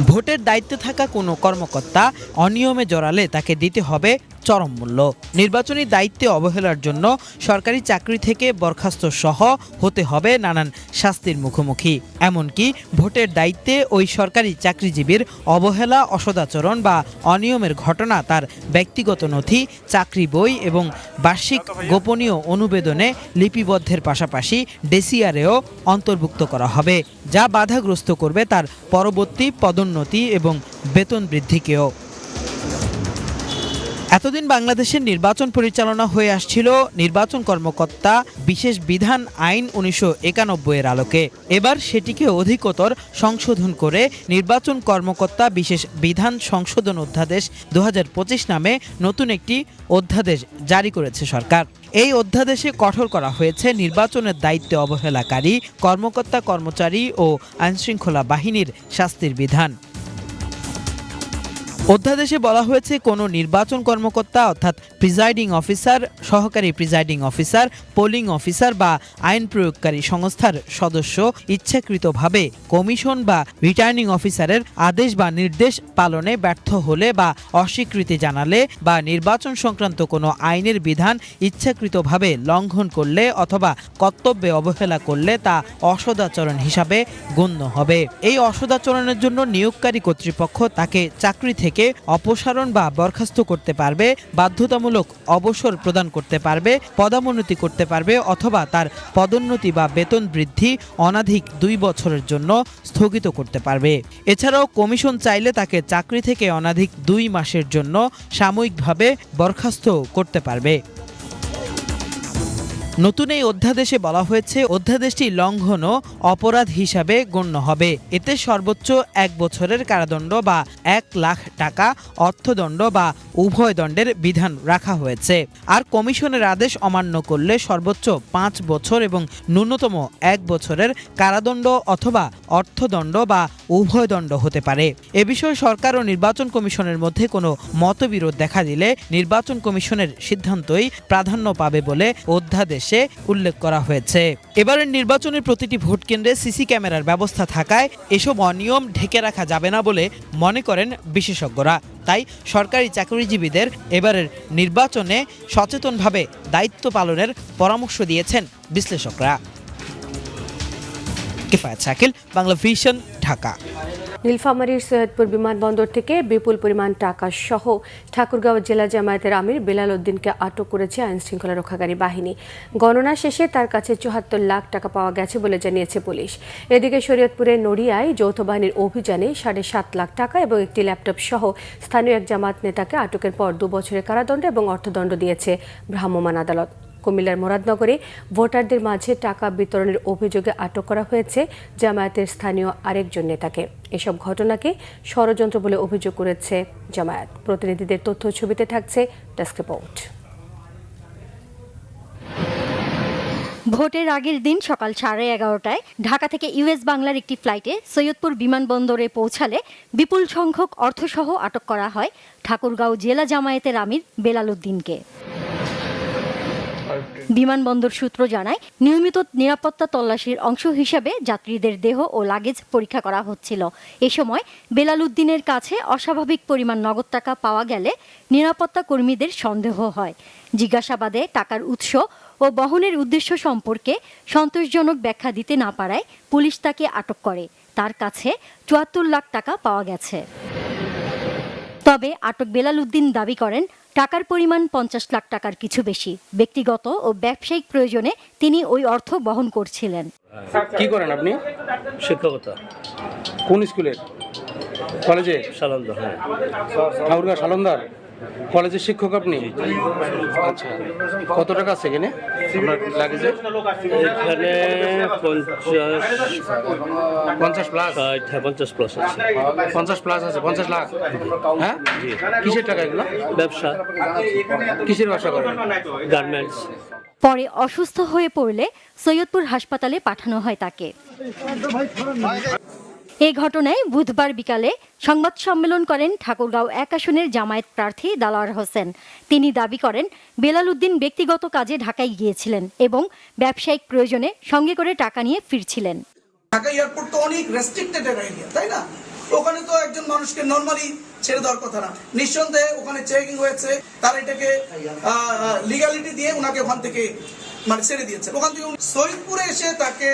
ভোটের দায়িত্বে থাকা কোনো কর্মকর্তা অনিয়মে জড়ালে তাকে দিতে হবে চরম মূল্য। নির্বাচনী দায়িত্বে অবহেলার জন্য সরকারি চাকরি থেকে বরখাস্ত সহ হতে হবে নানান শাস্তির মুখোমুখি। এমনকি ভোটের দায়িত্বে ওই সরকারি চাকরিজীবীর অবহেলা, অসদাচরণ বা অনিয়মের ঘটনা তার ব্যক্তিগত নথি, চাকরি বই এবং বার্ষিক গোপনীয় অনুবেদনে লিপিবদ্ধের পাশাপাশি ডেসিআরেও অন্তর্ভুক্ত করা হবে, যা বাধাগ্রস্ত করবে তার পরবর্তী পদোন্নতি এবং বেতন বৃদ্ধিকেও। এতদিন বাংলাদেশের নির্বাচন পরিচালনা হয়ে আসছিল নির্বাচন কর্মকর্তা বিশেষ বিধান আইন 1991 এর আলোকে। এবার সেটিকে অধিকতর সংশোধন করে নির্বাচন কর্মকর্তা বিশেষ বিধান সংশোধন অধ্যাদেশ 2025 নামে নতুন একটি অধ্যাদেশ জারি করেছে সরকার। এই অধ্যাদেশে কঠোর করা হয়েছে নির্বাচনের দায়িত্বে অবহেলাকারী কর্মকর্তা, কর্মচারী ও আইনশৃঙ্খলা বাহিনীর শাস্তির বিধান। অধ্যাদেশে বলা হয়েছে, কোনো নির্বাচন কর্মকর্তা অর্থাৎ প্রিজাইডিং অফিসার, সহকারী প্রিজাইডিং অফিসার, পোলিং অফিসার বা আইন প্রয়োগকারী সংস্থার সদস্য ইচ্ছাকৃতভাবে কমিশন বা রিটার্নিং অফিসারের আদেশ বা নির্দেশ পালনে ব্যর্থ হলে বা অস্বীকৃতি জানালে বা নির্বাচন সংক্রান্ত কোনো আইনের বিধান ইচ্ছাকৃতভাবে লঙ্ঘন করলে অথবা কর্তব্যে অবহেলা করলে তা অসদাচরণ হিসাবে গণ্য হবে। এই অসদাচরণের জন্য নিয়োগকারী কর্তৃপক্ষ তাকে চাকরি থেকে অপসারণ বা বরখাস্ত করতে পারবে, বাধ্যতামূলক অবসর প্রদান করতে পারবে, পদোন্নতি করতে পারবে অথবা তার পদোন্নতি বা বেতন বৃদ্ধি অনধিক 2 বছরের জন্য স্থগিত করতে পারবে। এছাড়াও কমিশন চাইলে তাকে চাকরি থেকে অনধিক 2 মাসের জন্য সাময়িকভাবে বরখাস্ত করতে পারবে। নতুন এই অধ্যাদেশে বলা হয়েছে, অধ্যাদেশটি লঙ্ঘনও অপরাধ হিসাবে গণ্য হবে। এতে সর্বোচ্চ 1 বছরের কারাদণ্ড বা 1 লাখ টাকা অর্থদণ্ড বা উভয় দণ্ডের বিধান রাখা হয়েছে। আর কমিশনের আদেশ অমান্য করলে সর্বোচ্চ 5 বছর এবং ন্যূনতম 1 বছরের কারাদণ্ড অথবা অর্থদণ্ড বা উভয় দণ্ড হতে পারে। এ বিষয়ে সরকার ও নির্বাচন কমিশনের মধ্যে কোনো মতবিরোধ দেখা দিলে নির্বাচন কমিশনের সিদ্ধান্তই প্রাধান্য পাবে বলে অধ্যাদেশে উল্লেখ করা হয়েছে। এবারের নির্বাচনের প্রতিটি ভোট কেন্দ্রে সিসি ক্যামেরার ব্যবস্থা থাকায় এসব অনিয়ম ঢেকে রাখা যাবে না বলে মনে করেন বিশেষজ্ঞরা। তাই সরকারি চাকরিজীবীদের এবারের নির্বাচনে সচেতনভাবে দায়িত্ব পালনের পরামর্শ দিয়েছেন বিশ্লেষকরা। কিফায়েত শাকিল, বাংলা ভিশন, ঢাকা। নীলফামারীর সৈয়দপুর বিমানবন্দর থেকে বিপুল পরিমাণ টাকা সহ ঠাকুরগাঁও জেলা জামায়াতের আমির বেলাল উদ্দিনকে আটক করেছে আইনশৃঙ্খলা রক্ষাকারী বাহিনী। গণনা শেষে তার কাছে 74 লাখ টাকা পাওয়া গেছে বলে জানিয়েছে পুলিশ। এদিকে শরীয়তপুরের নড়িয়ায় যৌথ বাহিনীর অভিযানে 7.5 লাখ টাকা এবং একটি ল্যাপটপ সহ স্থানীয় এক জামায়াত নেতাকে আটকের পর 2 বছরের কারাদণ্ড এবং অর্থদণ্ড দিয়েছে ভ্রাম্যমাণ আদালত। কুমিল্লার মুরাদনগরে ভোটারদের মাঝে টাকা বিতরণের অভিযোগে আটক করা হয়েছে জামায়াতের স্থানীয় আরেকজন নেতাকে। এসব ঘটনাকে ষড়যন্ত্র বলে অভিযোগ করেছে জামায়াত। প্রতিনিধিদের তথ্য ছবিতে থাকছে ডেস্ক রিপোর্ট। ভোটের আগের দিন সকাল 11:30টায় ঢাকা থেকে ইউএস বাংলার একটি ফ্লাইটে সৈয়দপুর বিমানবন্দরে পৌঁছালে বিপুল সংখ্যক অর্থসহ আটক করা হয় ঠাকুরগাঁও জেলা জামায়াতের আমির বেলাল উদ্দিনকে। বিমানবন্দর সূত্র জানায়, নিয়মিত নিরাপত্তা তল্লাশির অংশ হিসেবে যাত্রীদের দেহ ও লাগেজ পরীক্ষা করা হচ্ছিল। এ সময় বেলাল উদ্দিনের কাছে অস্বাভাবিক পরিমাণ নগদ টাকা পাওয়া গেলে নিরাপত্তা কর্মীদের সন্দেহ হয়। জিজ্ঞাসাবাদে টাকার উৎস ও বহনের উদ্দেশ্য সম্পর্কে সন্তোষজনক ব্যাখ্যা দিতে না পারায় পুলিশ তাকে আটক করে। তার কাছে 74 লাখ টাকা পাওয়া গেছে। তবে আটক বেলাল উদ্দিন দাবি করেন, টাকার পরিমাণ 50 লাখ টাকার কিছু বেশি। ব্যক্তিগত ও ব্যবসায়িক প্রয়োজনে তিনি ওই অর্থ বহন করছিলেন। কি করেন আপনি? শিক্ষকতা। কোন স্কুলের? কলেজে? সালন্দার। হ্যাঁ, ঠাকুরগাঁও সালন্দার কলেজের শিক্ষক আপনি? আচ্ছা, কত টাকা আছে এখানে আপনার লাগেজে? এখানে 50 প্লাস। 50 প্লাস আছে। 50 প্লাস আছে। 50 লাখ। হ্যাঁ, কিসের টাকা এগুলো? ব্যবসা। কিসের ব্যবসা করেন? গার্মেন্টস। পরে অসুস্থ হয়ে পড়লে সৈয়দপুর হাসপাতালে পাঠানো হয় তাকে। এই ঘটনায় বুধবার বিকালে সংবাদ সম্মেলন করেন ঠাকুরগাঁও 1 আসনের জামায়াত প্রার্থী দেলোয়ার হোসেন। তিনি দাবি করেন বেলাল উদ্দিন ব্যক্তিগত কাজে ঢাকায় গিয়েছিলেন এবং ব্যবসায়িক প্রয়োজনে সঙ্গে করে টাকা নিয়ে ফিরছিলেন। ঢাকা এয়ারপোর্ট তো অনেক রেস্ট্রিক্টেড এরিয়া, তাই না? ওখানে তো একজন মানুষকে নরমালি ছেড়ে দেওয়ার কথা না। নিঃসন্দেহে ওখানে চেকিং হয়েছে, তার এটাকে লিগ্যালিটি দিয়ে ওনাকে ওখান থেকে ছেড়ে দিয়েছে। ওখান থেকে সৈয়দপুরে এসে তাকে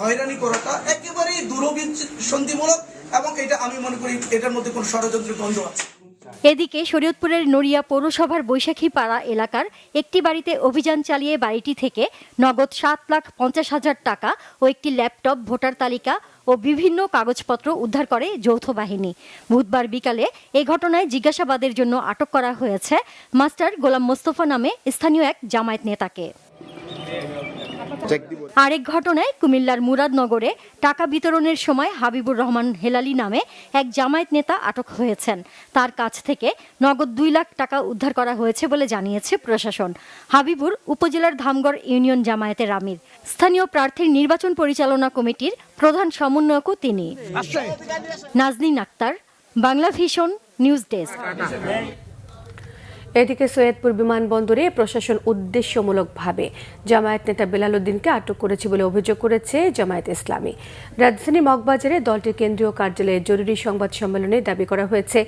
হয়রানি করাটা একেবারেই দুরভিসন্ধিমূলক এবং এটা আমি মনে করি এটার মধ্যে কোনো ষড়যন্ত্রের গন্ধ আছে। এদিকে শরীয়তপুরের নড়িয়া পৌরসভার বৈশাখী পাড়া এলাকার একটি বাড়িতে অভিযান চালিয়ে বাড়িটি থেকে নগদ 7,50,000 টাকা ও একটি ল্যাপটপ, ভোটার তালিকা ও বিভিন্ন কাগজপত্র উদ্ধার করে যৌথ বাহিনী। বুধবার বিকালে এই ঘটনায় জিজ্ঞাসাবাদের জন্য আটক করা হয়েছে মাস্টার গোলাম মোস্তফা নামে স্থানীয় এক জামায়াত নেতাকে। আরেক ঘটনায় কুমিল্লার মুরাদনগরে টাকা বিতরণের সময় হাবিবুর রহমান হেলালি নামে এক জামায়াত নেতা আটক হয়েছেন। তার কাছ থেকে নগদ 2 লাখ টাকা উদ্ধার করা হয়েছে বলে জানিয়েছে প্রশাসন। হাবিবুর উপজেলার ধামগড় ইউনিয়ন জামায়াতের আমির। স্থানীয় প্রার্থীর নির্বাচন পরিচালনা কমিটির প্রধান সমন্বয়কও তিনি। Nazneen Akter, Bangla Vision news desk. এদিকে সৈয়দপুর বিমানবন্দরে প্রশাসন উদ্দেশ্যমূলকভাবে জামায়াত নেতা বেলাল উদ্দিনকে আটক করেছে বলে অভিযোগ করেছে জামায়াত ইসলামী। রাজধানী মগবাজারে দলটির কেন্দ্রীয় কার্যালয়ে জরুরি সংবাদ সম্মেলনে দাবি করা হয়েছে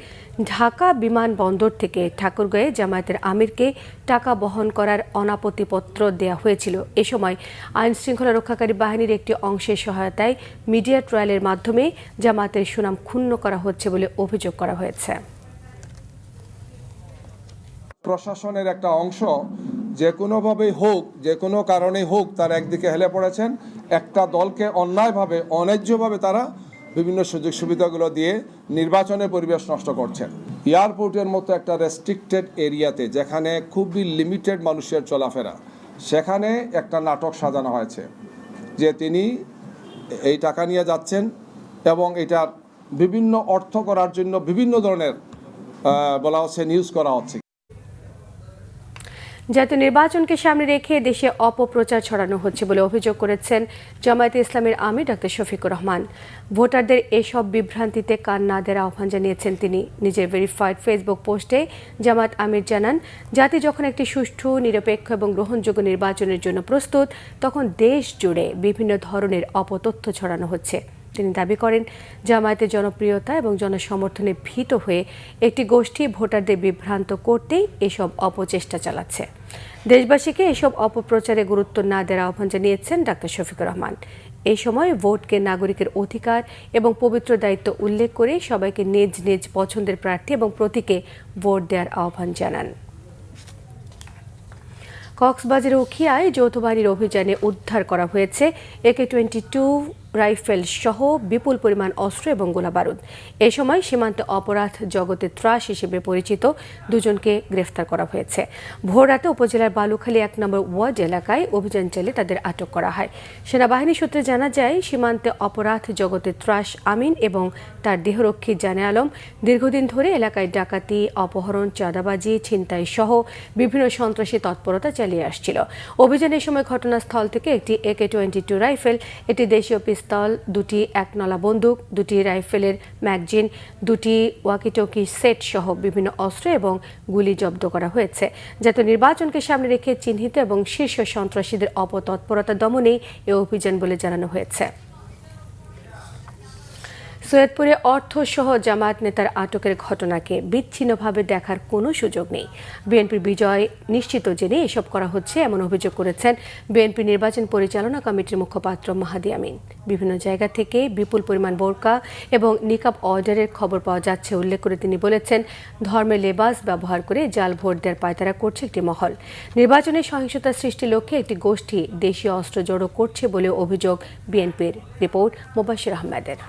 ঢাকা বিমানবন্দর থেকে ঠাকুরগাঁয়ে জামায়াতের আমিরকে টাকা বহন করার অনাপত্তিপত্র দেওয়া হয়েছিল। এ সময় আইন শৃঙ্খলা রক্ষাকারী বাহিনীর একটি অংশের সহায়তায় মিডিয়া ট্রায়ালের মাধ্যমে জামায়াতের সুনাম ক্ষুণ্ণ করা হচ্ছে বলে অভিযোগ করা হয়েছে। প্রশাসনের একটা অংশ যে কোনোভাবেই হোক, যে কোনো কারণেই হোক, তারা একদিকে হেলে পড়েছেন। একটা দলকে অন্যায়ভাবে, অন্যায্যভাবে তারা বিভিন্ন সুযোগ সুবিধাগুলো দিয়ে নির্বাচনের পরিবেশ নষ্ট করছেন। এয়ারপোর্টের মতো একটা রেস্ট্রিক্টেড এরিয়াতে, যেখানে খুবই লিমিটেড মানুষের চলাফেরা, সেখানে একটা নাটক সাজানো হয়েছে যে তিনি এই টাকা নিয়ে যাচ্ছেন এবং এটার বিভিন্ন অর্থ করার জন্য বিভিন্ন ধরনের বলা হচ্ছে নিউজ করা হচ্ছে। জাতীয় নির্বাচনকে সামনে রেখে দেশে অপপ্রচার ছড়ানো হচ্ছে বলে অভিযোগ করেছেন জামায়াতে ইসলামের আমির ডক্টর শফিকুর রহমান। ভোটারদের এসব বিভ্রান্তিতে কান না দেওয়ার আহ্বান জানিয়েছেন তিনি। নিজের ভেরিফাইড ফেসবুক পোস্টে জামায়াত আমির জানান, জাতি যখন একটি সুষ্ঠু, নিরপেক্ষ এবং গ্রহণযোগ্য নির্বাচনের জন্য প্রস্তুত, তখন দেশ জুড়ে বিভিন্ন ধরনের অপতথ্য ছড়ানো হচ্ছে। তিনি দাবি করেন, জামায়াতের জনপ্রিয়তা এবং জনসমর্থনে ভীত হয়ে একটি গোষ্ঠী ভোটারদের বিভ্রান্ত করতেই এসব অপচেষ্টা চালাচ্ছে। দেশবাসীকে এসব অপপ্রচারে গুরুত্ব না দেওয়ার আহ্বান জানিয়েছেন ডাক্তার শফিকুর রহমান। এই সময় ভোটকে নাগরিকের অধিকার এবং পবিত্র দায়িত্ব উল্লেখ করে সবাইকে নিজ নিজ পছন্দের প্রার্থী এবং প্রতীকে ভোট দেওয়ার আহ্বান জানান। কক্সবাজারের উখিয়ায় যৌথ বাহিনীর অভিযানে উদ্ধার করা হয়েছে AK-22 রাইফেল সহ বিপুল পরিমাণ অস্ত্র এবং গোলাবারুদ। এ সময় সীমান্তে অপরাধ জগতে ত্রাস হিসেবে পরিচিত দুজনকে গ্রেফতার করা হয়েছে। ভোররাতে উপজেলার বালুখালী 1 নম্বর ওয়ার্ড এলাকায় অভিযান চালিয়ে তাদের আটক করা হয়। সেনাবাহিনী সূত্রে জানা যায়, সীমান্তে অপরাধ জগতে ত্রাস আমিন এবং তার দেহরক্ষী জানে আলম দীর্ঘদিন ধরে এলাকায় ডাকাতি, অপহরণ, চাঁদাবাজি, ছিনতাই সহ বিভিন্ন সন্ত্রাসী তৎপরতা চালিয়ে আসছিল। অভিযানের সময় ঘটনাস্থল থেকে একটি AK-22 রাইফেল, একটি দেশীয় পিস্তল, 2টি 1 নলা বন্দুক, 2টি রাইফেলের ম্যাগজিন, 2টি ওয়াকিটকি সেট সহ বিভিন্ন অস্ত্র এবং গুলি জব্দ করা হয়েছে। জাতীয় নির্বাচনকে সামনে রেখে চিহ্নিত এবং শীর্ষ সন্ত্রাসীদের অপতৎপরতা দমনেই এ অভিযান বলে জানানো হয়েছে। সৈয়দপুরে অর্থসহ জামায়াত নেতার আটকের ঘটনাকে বিচ্ছিন্নভাবে দেখার কোনো সুযোগ নেই। বিএনপির বিজয় নিশ্চিত জেনে এসব করা হচ্ছে এমন অভিযোগ করেছেন বিএনপি নির্বাচন পরিচালনা কমিটির মুখপাত্র মাহাদি আমিন। বিভিন্ন জায়গা থেকে বিপুল পরিমাণ বোরকা এবং নিকাব অর্ডারের খবর পাওয়া যাচ্ছে উল্লেখ করে তিনি বলেছেন, ধর্মের লেবাস ব্যবহার করে জাল ভোট দেওয়ার পায়তারা করছে একটি মহল। নির্বাচনে সহিংসতা সৃষ্টির লক্ষ্যে একটি গোষ্ঠী দেশীয় অস্ত্র জড়ো করছে বলে অভিযোগ বিএনপির। রিপোর্ট মোবাশির আহমেদের।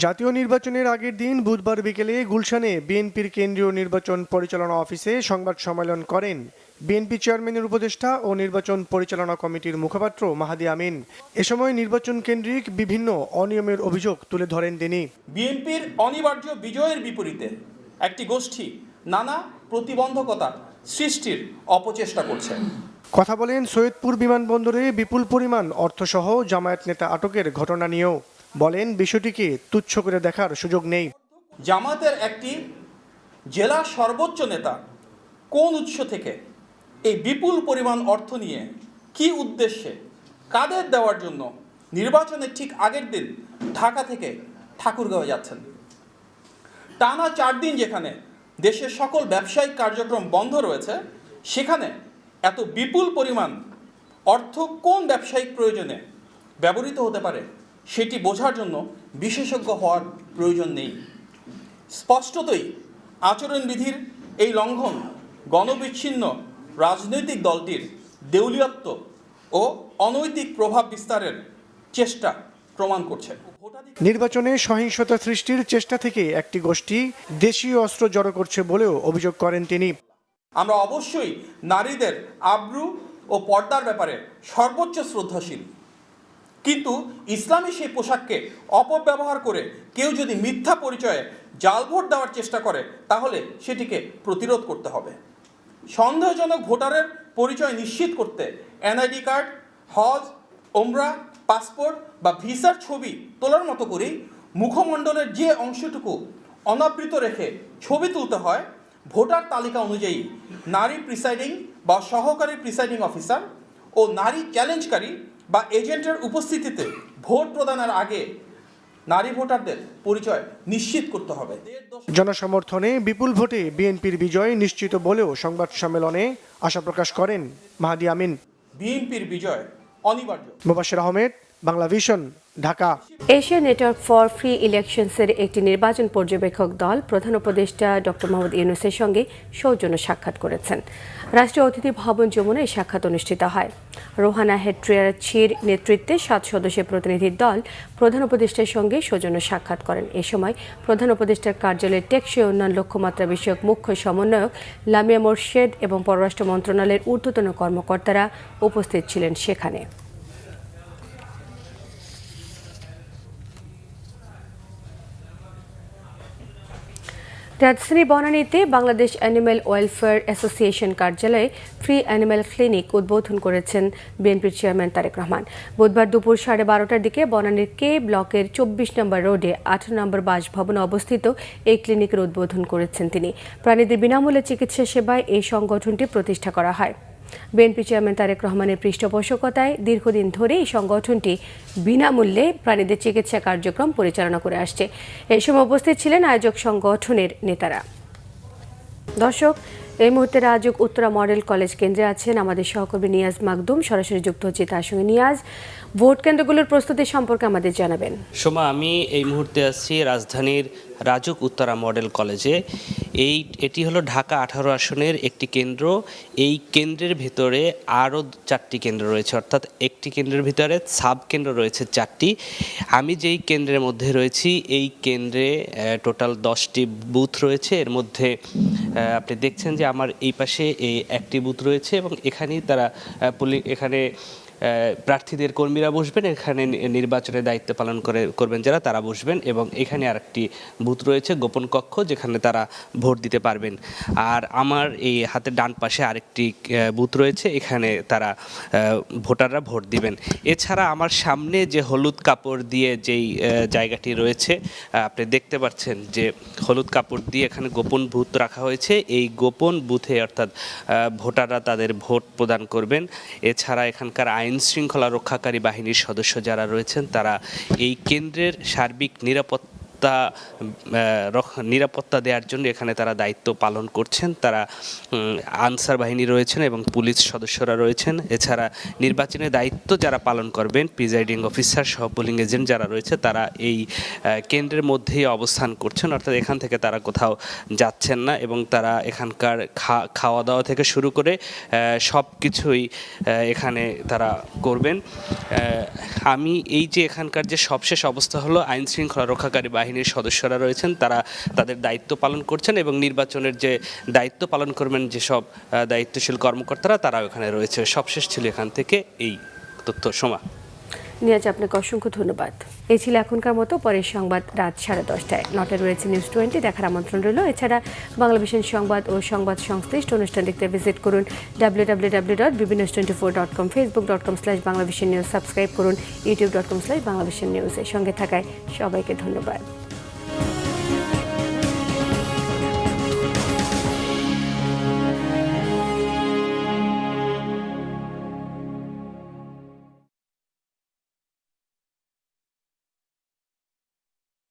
জাতীয় নির্বাচনের আগের দিন বুধবার বিকেলে গুলশানে বিএনপির কেন্দ্রীয় নির্বাচন পরিচালনা অফিসে সংবাদ সম্মেলন করেন বিএনপি চেয়ারম্যানের উপদেষ্টা ও নির্বাচন পরিচালনা কমিটির মুখপাত্র মাহাদি আমিন। এ সময় নির্বাচন কেন্দ্রিক বিভিন্ন অনিয়মের অভিযোগ তুলে ধরেন তিনি। বিএনপির অনিবার্য বিজয়ের বিপরীতে একটি গোষ্ঠী নানা প্রতিবন্ধকতা সৃষ্টির অপচেষ্টা করছে। কথা বলেন সৈয়দপুর বিমানবন্দরে বিপুল পরিমাণ অর্থসহ জামায়াত নেতা আটকের ঘটনা নিয়েও বলেন বিষয়টিকে তুচ্ছ করে দেখার সুযোগ নেই। জামাতের একটি জেলার সর্বোচ্চ নেতা কোন উৎস থেকে এই বিপুল পরিমাণ অর্থ নিয়ে কি উদ্দেশ্যে কাদের দেওয়ার জন্য নির্বাচনের ঠিক আগের দিন ঢাকা থেকে ঠাকুরগাঁও যাচ্ছেন। টানা 4 দিন যেখানে দেশের সকল ব্যবসায়িক কার্যক্রম বন্ধ রয়েছে, সেখানে এত বিপুল পরিমাণ অর্থ কোন ব্যবসায়িক প্রয়োজনে ব্যবহৃত হতে পারে সেটি বোঝার জন্য বিশেষজ্ঞ হওয়ার প্রয়োজন নেই। স্পষ্টতই আচরণবিধির এই লঙ্ঘন গণবিচ্ছিন্ন রাজনৈতিক দলটির দেউলিয়ত্ব ও অনৈতিক প্রভাব বিস্তারের চেষ্টা প্রমাণ করছে। নির্বাচনে সহিংসতা সৃষ্টির চেষ্টা থেকে একটি গোষ্ঠী দেশীয় অস্ত্র জড়ো করছে বলেও অভিযোগ করেন তিনি। আমরা অবশ্যই নারীদের আব্রু ও পর্দার ব্যাপারে সর্বোচ্চ শ্রদ্ধাশীল, কিন্তু ইসলামী সেই পোশাককে অপব্যবহার করে কেউ যদি মিথ্যা পরিচয়ে জাল ভোট দেওয়ার চেষ্টা করে তাহলে সেটিকে প্রতিরোধ করতে হবে। সন্দেহজনক ভোটারের পরিচয় নিশ্চিত করতে এনআইডি কার্ড, হজ, ওমরা, পাসপোর্ট বা ভিসার ছবি তোলার মতো করেই মুখমণ্ডলের যে অংশটুকু অনাবৃত রেখে ছবি তুলতে হয়, ভোটার তালিকা অনুযায়ী নারী প্রিসাইডিং বা সহকারী প্রিসাইডিং অফিসার ও নারী চ্যালেঞ্জকারী বা এজেন্টের উপস্থিতিতে ভোট প্রদানের আগে নারী ভোটারদের পরিচয় নিশ্চিত করতে হবে। জনসমর্থনে বিপুল ভোটে বিএনপির বিজয় নিশ্চিত বলেও সংবাদ সম্মেলনে আশা প্রকাশ করেন মাহাদি আমিন। বিএনপির বিজয় অনিবার্য। Mubashir Ahmed, Bangla Vision, Dhaka. Asia network for free ইলেকশনসের একটি নির্বাচন পর্যবেক্ষক দল প্রধান উপদেষ্টা ডক্টর মোহাম্মদ ইউনূসের সঙ্গে সৌজন্য সাক্ষাৎ করেছেন। রাষ্ট্রীয় অতিথি ভবন যমুনায় সাক্ষাৎ অনুষ্ঠিত হয়। রোহানা হেট্রিয়াচির নেতৃত্বে 7 সদস্যের প্রতিনিধির দল প্রধান উপদেষ্টার সঙ্গে সৌজন্য সাক্ষাৎ করেন। এ সময় প্রধান উপদেষ্টার কার্যালয়ের টেকসই উন্নয়ন লক্ষ্যমাত্রা বিষয়ক মুখ্য সমন্বয়ক লামিয়া মোর্শেদ এবং পররাষ্ট্র মন্ত্রণালয়ের ঊর্ধ্বতন কর্মকর্তারা উপস্থিত ছিলেন সেখানে। রাজধানী বনানীতে বাংলাদেশ অ্যানিম্যাল ওয়েলফেয়ার অ্যাসোসিয়েশন কার্যালয়ে ফ্রি অ্যানিম্যাল ক্লিনিক উদ্বোধন করেছেন বিএনপির চেয়ারম্যান তারেক রহমান। বুধবার দুপুর 12:30টার দিকে বনানীর কে ব্লকের 24 নম্বর রোডে 18 নম্বর বাসভবনে অবস্থিত এই ক্লিনিকের উদ্বোধন করেছেন তিনি। প্রাণীদের বিনামূল্যে চিকিৎসা সেবায় এই সংগঠনটি প্রতিষ্ঠা করা হয়। বিএনপি চেয়ারম্যান তারেক রহমানের পৃষ্ঠপোষকতায় দীর্ঘদিন ধরে এই সংগঠনটি বিনামূল্যে প্রাণীদের চিকিৎসা কার্যক্রম পরিচালনা করে আসছে। এই সময় উপস্থিত ছিলেন আয়োজক সংগঠনের নেতারা। দর্শক, এই মুহূর্তে রাজউক উত্তরা মডেল কলেজ কেন্দ্রে আছেন আমাদের সহকর্মী নিয়াজ মাকদুম। সরাসরি যুক্ত হচ্ছে তার সঙ্গে। নিয়াজ, ভোট কেন্দ্রগুলোর প্রস্তুতি সম্পর্কে আমাদের জানাবেন। সোমা, আমি এই মুহূর্তে আছি রাজধানীর রাজউক উত্তরা মডেল কলেজে। এটি হলো ঢাকা 18 আসনের একটি কেন্দ্র। এই কেন্দ্রের ভিতরে আরও 4টি কেন্দ্র রয়েছে, অর্থাৎ একটি কেন্দ্রের ভিতরে সাব কেন্দ্র রয়েছে 4টি। আমি যেই কেন্দ্রের মধ্যে রয়েছি এই কেন্দ্রে টোটাল 10টি বুথ রয়েছে। এর মধ্যে আপনি দেখছেন যে আমার এই পাশে এই একটি বুথ রয়েছে এবং এখানেই তারা এখানে প্রার্থীদের কর্মীরা বসবেন, এখানে নির্বাচনের দায়িত্ব পালন করবেন যারা, তারা বসবেন এবং এখানে আরেকটি বুথ রয়েছে গোপন কক্ষ, যেখানে তারা ভোট দিতে পারবেন। আর আমার এই হাতের ডান পাশে আরেকটি বুথ রয়েছে, এখানে তারা ভোটাররা ভোট দিবেন। এছাড়া আমার সামনে যে হলুদ কাপড় দিয়ে যেই জায়গাটি রয়েছে আপনি দেখতে পাচ্ছেন যে হলুদ কাপড় দিয়ে এখানে গোপন বুথ রাখা হয়েছে। এই গোপন বুথে অর্থাৎ ভোটাররা তাদের ভোট প্রদান করবেন। এছাড়া এখানকার আইন শৃঙ্খলা রক্ষাকারী বাহিনীর সদস্য যারা রয়েছেন তারা এই কেন্দ্রের সার্বিক নিরাপত্তা দেওয়ার জন্য এখানে তারা দায়িত্ব পালন করছেন। তারা আনসার বাহিনী রয়েছেন এবং পুলিশ সদস্যরা রয়েছেন। এছাড়া নির্বাচনের দায়িত্ব যারা পালন করবেন, প্রিজাইডিং অফিসার সহ পোলিং এজেন্ট যারা রয়েছে তারা এই কেন্দ্রের মধ্যেই অবস্থান করছেন, অর্থাৎ এখান থেকে তারা কোথাও যাচ্ছেন না এবং তারা এখানকার খাওয়া দাওয়া থেকে শুরু করে সব কিছুই এখানে তারা করবেন। আমি এই যে এখানকার যে সবশেষ অবস্থা হলো, আইন শৃঙ্খলা রক্ষাকারী বাহিনীর সদস্যরা রয়েছেন, তারা তাদের দায়িত্ব পালন করছেন এবং নির্বাচনের যে দায়িত্ব পালন করবেন যেসব দায়িত্বশীল কর্মকর্তারা তারা ওখানে রয়েছে। সবশেষ ছিল এখান থেকে এই তথ্য। সোমা। নিয়াজ, আপনাকে অসংখ্য ধন্যবাদ। এই ছিল এখনকার মতো, পরের সংবাদ রাত 10:30টায়। 9টায় রয়েছে নিউজ 20, দেখার আমন্ত্রণ রইল। এছাড়া বাংলাভিশন সংবাদ ও সংবাদ সংশ্লিষ্ট অনুষ্ঠান দেখতে ভিজিট করুন www.bbnews24.com, facebook.com/banglavision news, সাবস্ক্রাইব করুন youtube.com/banglavision news। সঙ্গে থাকায় সবাইকে ধন্যবাদ।